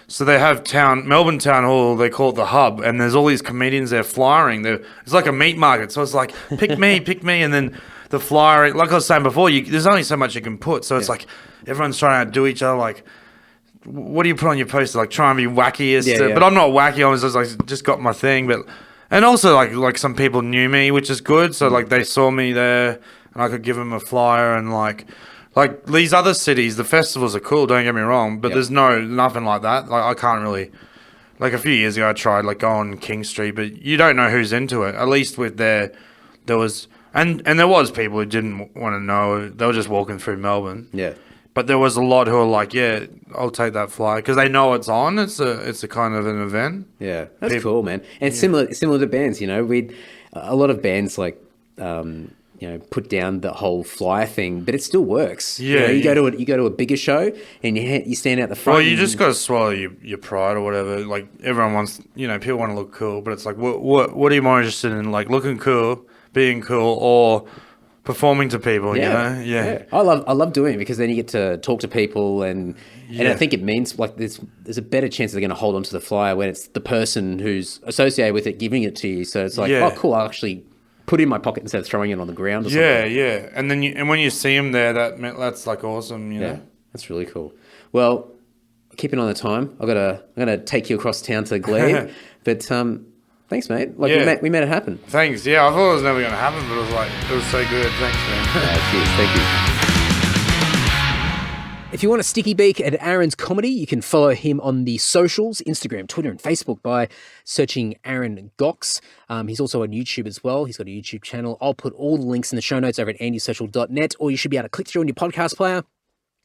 so they have Melbourne Town Hall, they call it the hub, and there's all these comedians there flyering. It's like a meat market. So it's like, pick me, and then the flyer, like I was saying before, there's only so much you can put. So it's like everyone's trying to outdo each other, like, what do you put on your poster? Like, try and be wacky. But I'm not wacky. I was just got my thing. But and also like some people knew me, which is good. So like they saw me there, and I could give them a flyer. And like these other cities, the festivals are cool. Don't get me wrong, but there's nothing like that. Like I can't really. Like a few years ago, I tried like going King Street, but you don't know who's into it. At least with there was and there was people who didn't want to know. They were just walking through Melbourne. Yeah. But there was a lot who were like, yeah, I'll take that flyer because they know it's on. It's a kind of an event. Yeah, that's cool, man. And similar to bands, you know, a lot of bands like, put down the whole flyer thing, but it still works. Yeah, you go to a bigger show and you stand out the front. Well, you just got to swallow your pride or whatever. Like everyone wants, people want to look cool, but it's like, what are you more interested in? Like looking cool, being cool, or performing to people, Yeah, you know? Yeah. I love doing it because then you get to talk to people and I think it means like there's a better chance they're going to hold on to the flyer when it's the person who's associated with it giving it to you. So it's like, oh, cool, I'll actually put it in my pocket instead of throwing it on the ground or something. Yeah. And then when you see them there, that's like awesome, you know? That's really cool. Well, keeping on the time, I'm gonna take you across town to Glebe, but thanks, mate. Like we made it happen. Thanks. Yeah, I thought it was never gonna happen, but it was so good. Thanks, man. Cheers. Thank you. If you want a sticky beak at Aaron's comedy, you can follow him on the socials, Instagram, Twitter, and Facebook by searching Aaron Gocs. He's also on YouTube as well. He's got a YouTube channel. I'll put all the links in the show notes over at andysocial.net, or you should be able to click through on your podcast player.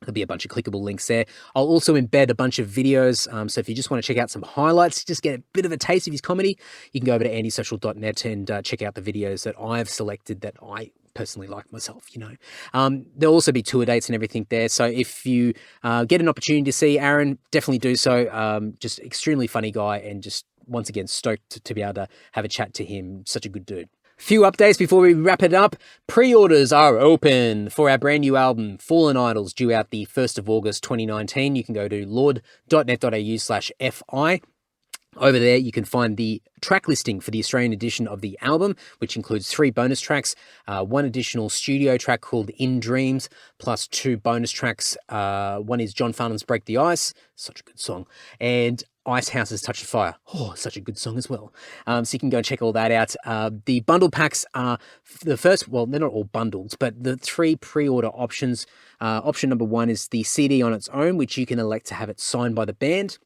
There'll be a bunch of clickable links there. I'll also embed a bunch of videos. So if you just want to check out some highlights, just get a bit of a taste of his comedy, you can go over to andysocial.net and check out the videos that I've selected that I personally like myself, you know. There'll also be tour dates and everything there. So if you get an opportunity to see Aaron, definitely do so. Just extremely funny guy and just once again stoked to be able to have a chat to him. Such a good dude. Few updates before we wrap it up. Pre-orders are open for our brand new album, Fallen Idols, due out the 1st of August 2019. You can go to lord.net.au/FI. Over there, you can find the track listing for the Australian edition of the album, which includes 3 bonus tracks, 1 additional studio track called In Dreams, plus 2 bonus tracks. One is John Farnham's Break the Ice, such a good song, and Icehouse's Touch of Fire. Oh, such a good song as well. So you can go and check all that out. The bundle packs are the first, well, they're not all bundles, but the 3 pre-order options. Option number 1 is the CD on its own, which you can elect to have it signed by the band.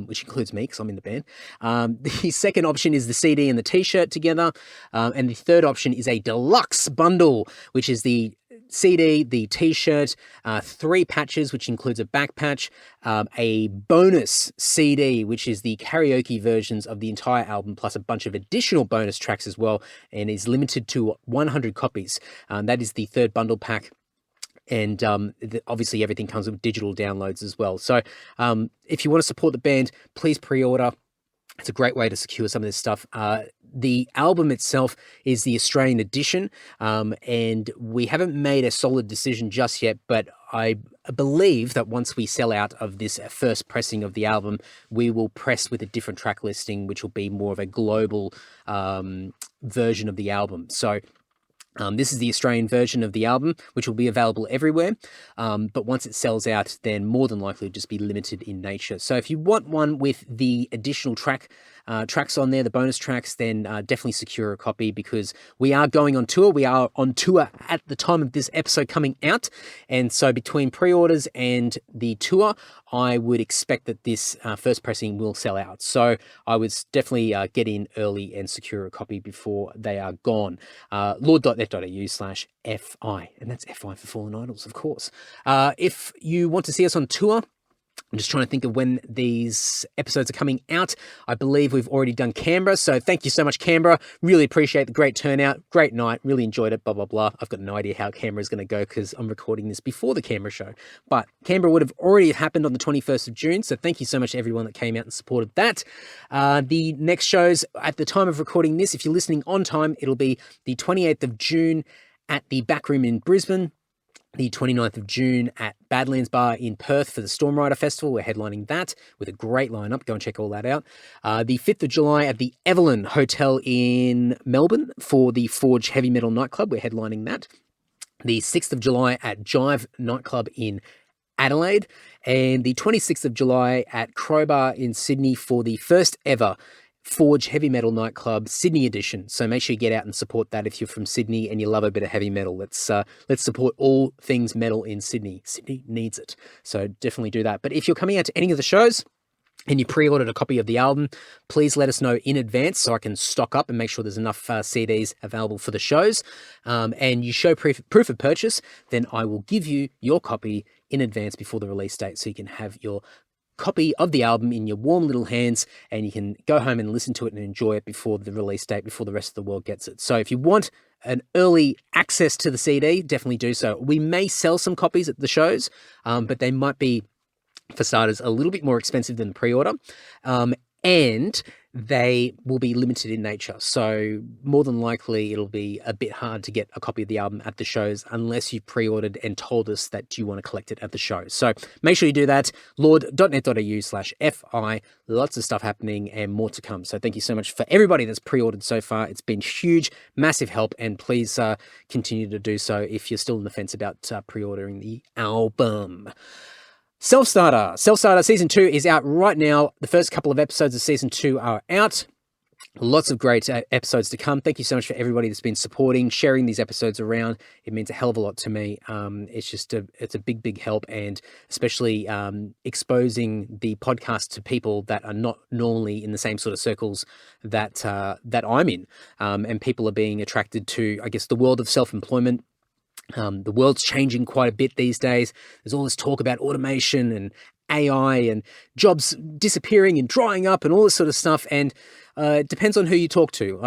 Which includes me because I'm in the band. The second option is the CD and the t-shirt together. And the third option is a deluxe bundle, which is the CD, the t-shirt, 3 patches, which includes a back patch, a bonus CD, which is the karaoke versions of the entire album, plus a bunch of additional bonus tracks as well, and is limited to 100 copies. That is the third bundle pack. And obviously everything comes with digital downloads as well. So if you want to support the band, please pre-order. It's a great way to secure some of this stuff. The album itself is the Australian edition, and we haven't made a solid decision just yet, but I believe that once we sell out of this first pressing of the album, we will press with a different track listing, which will be more of a global version of the album. So this is the Australian version of the album, which will be available everywhere. But once it sells out, then more than likely it'll just be limited in nature. So if you want one with the additional tracks on there, the bonus tracks, then definitely secure a copy because we are going on tour. We are on tour at the time of this episode coming out. And so between pre-orders and the tour, I would expect that this first pressing will sell out. So I would definitely get in early and secure a copy before they are gone. Lord.net.au/FI. And that's FI for Fallen Idols, of course. If you want to see us on tour, I'm just trying to think of when these episodes are coming out. I believe we've already done Canberra, so thank you so much, Canberra. Really appreciate the great turnout. Great night. Really enjoyed it, blah, blah, blah. I've got no idea how Canberra is going to go because I'm recording this before the Canberra show. But Canberra would have already happened on the 21st of June, so thank you so much to everyone that came out and supported that. The next shows, at the time of recording this, if you're listening on time, it'll be the 28th of June at the Back Room in Brisbane. The 29th of June at Badlands Bar in Perth for the Stormrider Festival. We're headlining that with a great lineup. Go and check all that out. The 5th of July at the Evelyn Hotel in Melbourne for the Forge Heavy Metal Nightclub. We're headlining that. The 6th of July at Jive Nightclub in Adelaide. And the 26th of July at Crowbar in Sydney for the first ever Forge Heavy Metal Nightclub Sydney edition. So make sure you get out and support that if you're from Sydney and you love a bit of heavy metal. Let's support all things metal in Sydney. Sydney needs it. So definitely do that. But if you're coming out to any of the shows and you pre-ordered a copy of the album, please let us know in advance so I can stock up and make sure there's enough CDs available for the shows. And you show proof of purchase, then I will give you your copy in advance before the release date so you can have your copy of the album in your warm little hands and you can go home and listen to it and enjoy it before the release date, before the rest of the world gets it. So if you want an early access to the CD, definitely do so. We may sell some copies at the shows, but they might be, for starters, a little bit more expensive than the pre-order. And they will be limited in nature. So more than likely, it'll be a bit hard to get a copy of the album at the shows unless you've pre-ordered and told us that you want to collect it at the show. So make sure you do that. lord.net.au/FI. Lots of stuff happening and more to come. So thank you so much for everybody that's pre-ordered so far. It's been huge, massive help, and please continue to do so if you're still on the fence about pre-ordering the album. Self-Starter Season 2 is out right now. The first couple of episodes of Season 2 are out. Lots of great episodes to come. Thank you so much for everybody that's been supporting, sharing these episodes around. It means a hell of a lot to me. It's a big help, and especially exposing the podcast to people that are not normally in the same sort of circles that I'm in, and people are being attracted to, I guess, the world of self-employment. The world's changing quite a bit these days. There's all this talk about automation and AI and jobs disappearing and drying up and all this sort of stuff. And it depends on who you talk to.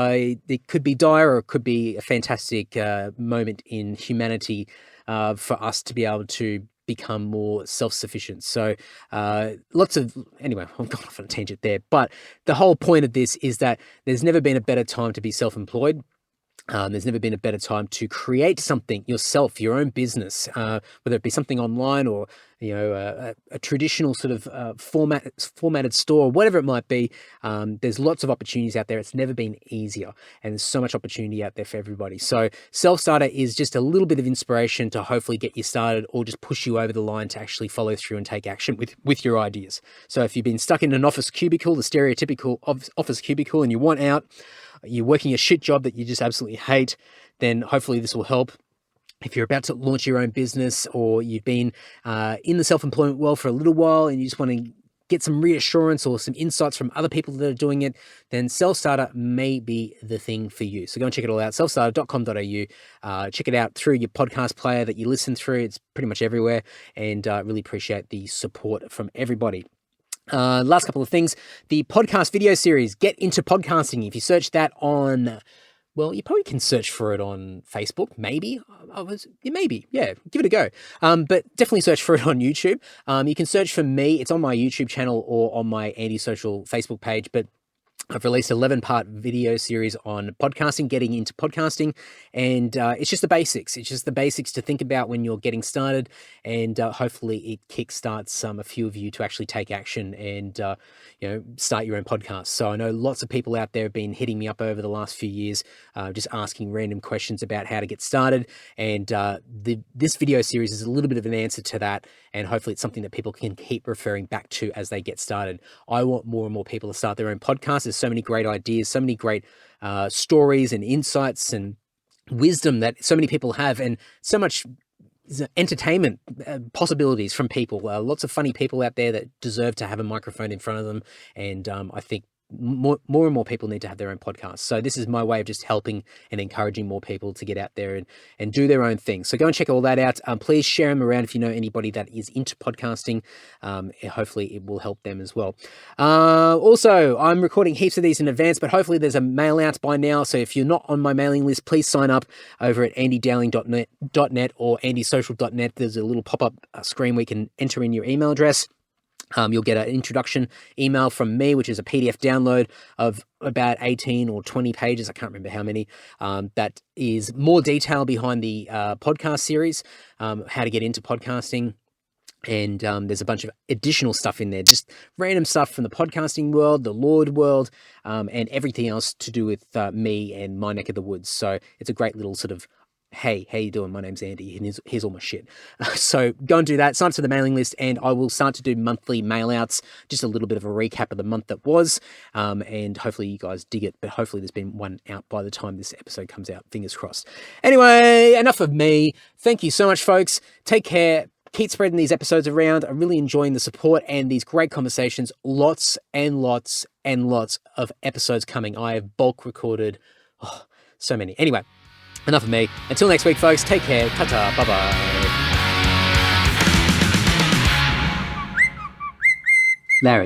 It could be dire or it could be a fantastic moment in humanity for us to be able to become more self-sufficient. So anyway, I've gone off on a tangent there. But the whole point of this is that there's never been a better time to be self-employed. There's never been a better time to create something yourself, your own business, whether it be something online or a traditional sort of formatted store, whatever it might be. There's lots of opportunities out there. It's never been easier, and there's so much opportunity out there for everybody. So Self-Starter is just a little bit of inspiration to hopefully get you started or just push you over the line to actually follow through and take action with your ideas. So if you've been stuck in an office cubicle, the stereotypical office cubicle, and you want out, you're working a shit job that you just absolutely hate, then hopefully this will help. If you're about to launch your own business, or you've been in the self-employment world for a little while and you just want to get some reassurance or some insights from other people that are doing it, then Self-Starter may be the thing for you. So go and check it all out, selfstarter.com.au. Check it out through your podcast player that you listen through. It's pretty much everywhere, and really appreciate the support from everybody. Last couple of things. The podcast video series, Get Into Podcasting. If you search that on, well, you probably can search for it on Facebook, maybe. Give it a go. But definitely search for it on YouTube. You can search for me. It's on my YouTube channel or on my Antisocial Facebook page, but I've released an 11-part video series on podcasting, getting into podcasting, and it's just the basics. It's just the basics to think about when you're getting started, and hopefully it kickstarts a few of you to actually take action and start your own podcast. So I know lots of people out there have been hitting me up over the last few years, just asking random questions about how to get started, and this video series is a little bit of an answer to that, and hopefully it's something that people can keep referring back to as they get started. I want more and more people to start their own podcasts. There's so many great ideas, so many great stories and insights and wisdom that so many people have, and so much entertainment possibilities from people. Lots of funny people out there that deserve to have a microphone in front of them, and I think more and more people need to have their own podcasts. So this is my way of just helping and encouraging more people to get out there and do their own thing. So go and check all that out. Please share them around if you know anybody that is into podcasting. Hopefully it will help them as well. Also, I'm recording heaps of these in advance, but hopefully there's a mail out by now. So if you're not on my mailing list, please sign up over at andydowling.net or andysocial.net. There's a little pop-up screen where you can enter in your email address. You'll get an introduction email from me, which is a PDF download of about 18 or 20 pages. I can't remember how many. That is more detail behind the podcast series, how to get into podcasting. And there's a bunch of additional stuff in there, just random stuff from the podcasting world, the Lord world, and everything else to do with me and my neck of the woods. So it's a great little sort of, hey, how you doing? My name's Andy, and here's all my shit. So go and do that. Sign up to the mailing list, and I will start to do monthly mail outs, just a little bit of a recap of the month that was, and hopefully you guys dig it, but hopefully there's been one out by the time this episode comes out. Fingers crossed. Anyway, enough of me. Thank you so much, folks. Take care. Keep spreading these episodes around. I'm really enjoying the support and these great conversations. Lots and lots and lots of episodes coming. I have bulk recorded so many. Anyway, enough of me. Until next week, folks, take care. Ta-ta. Bye-bye. Larry.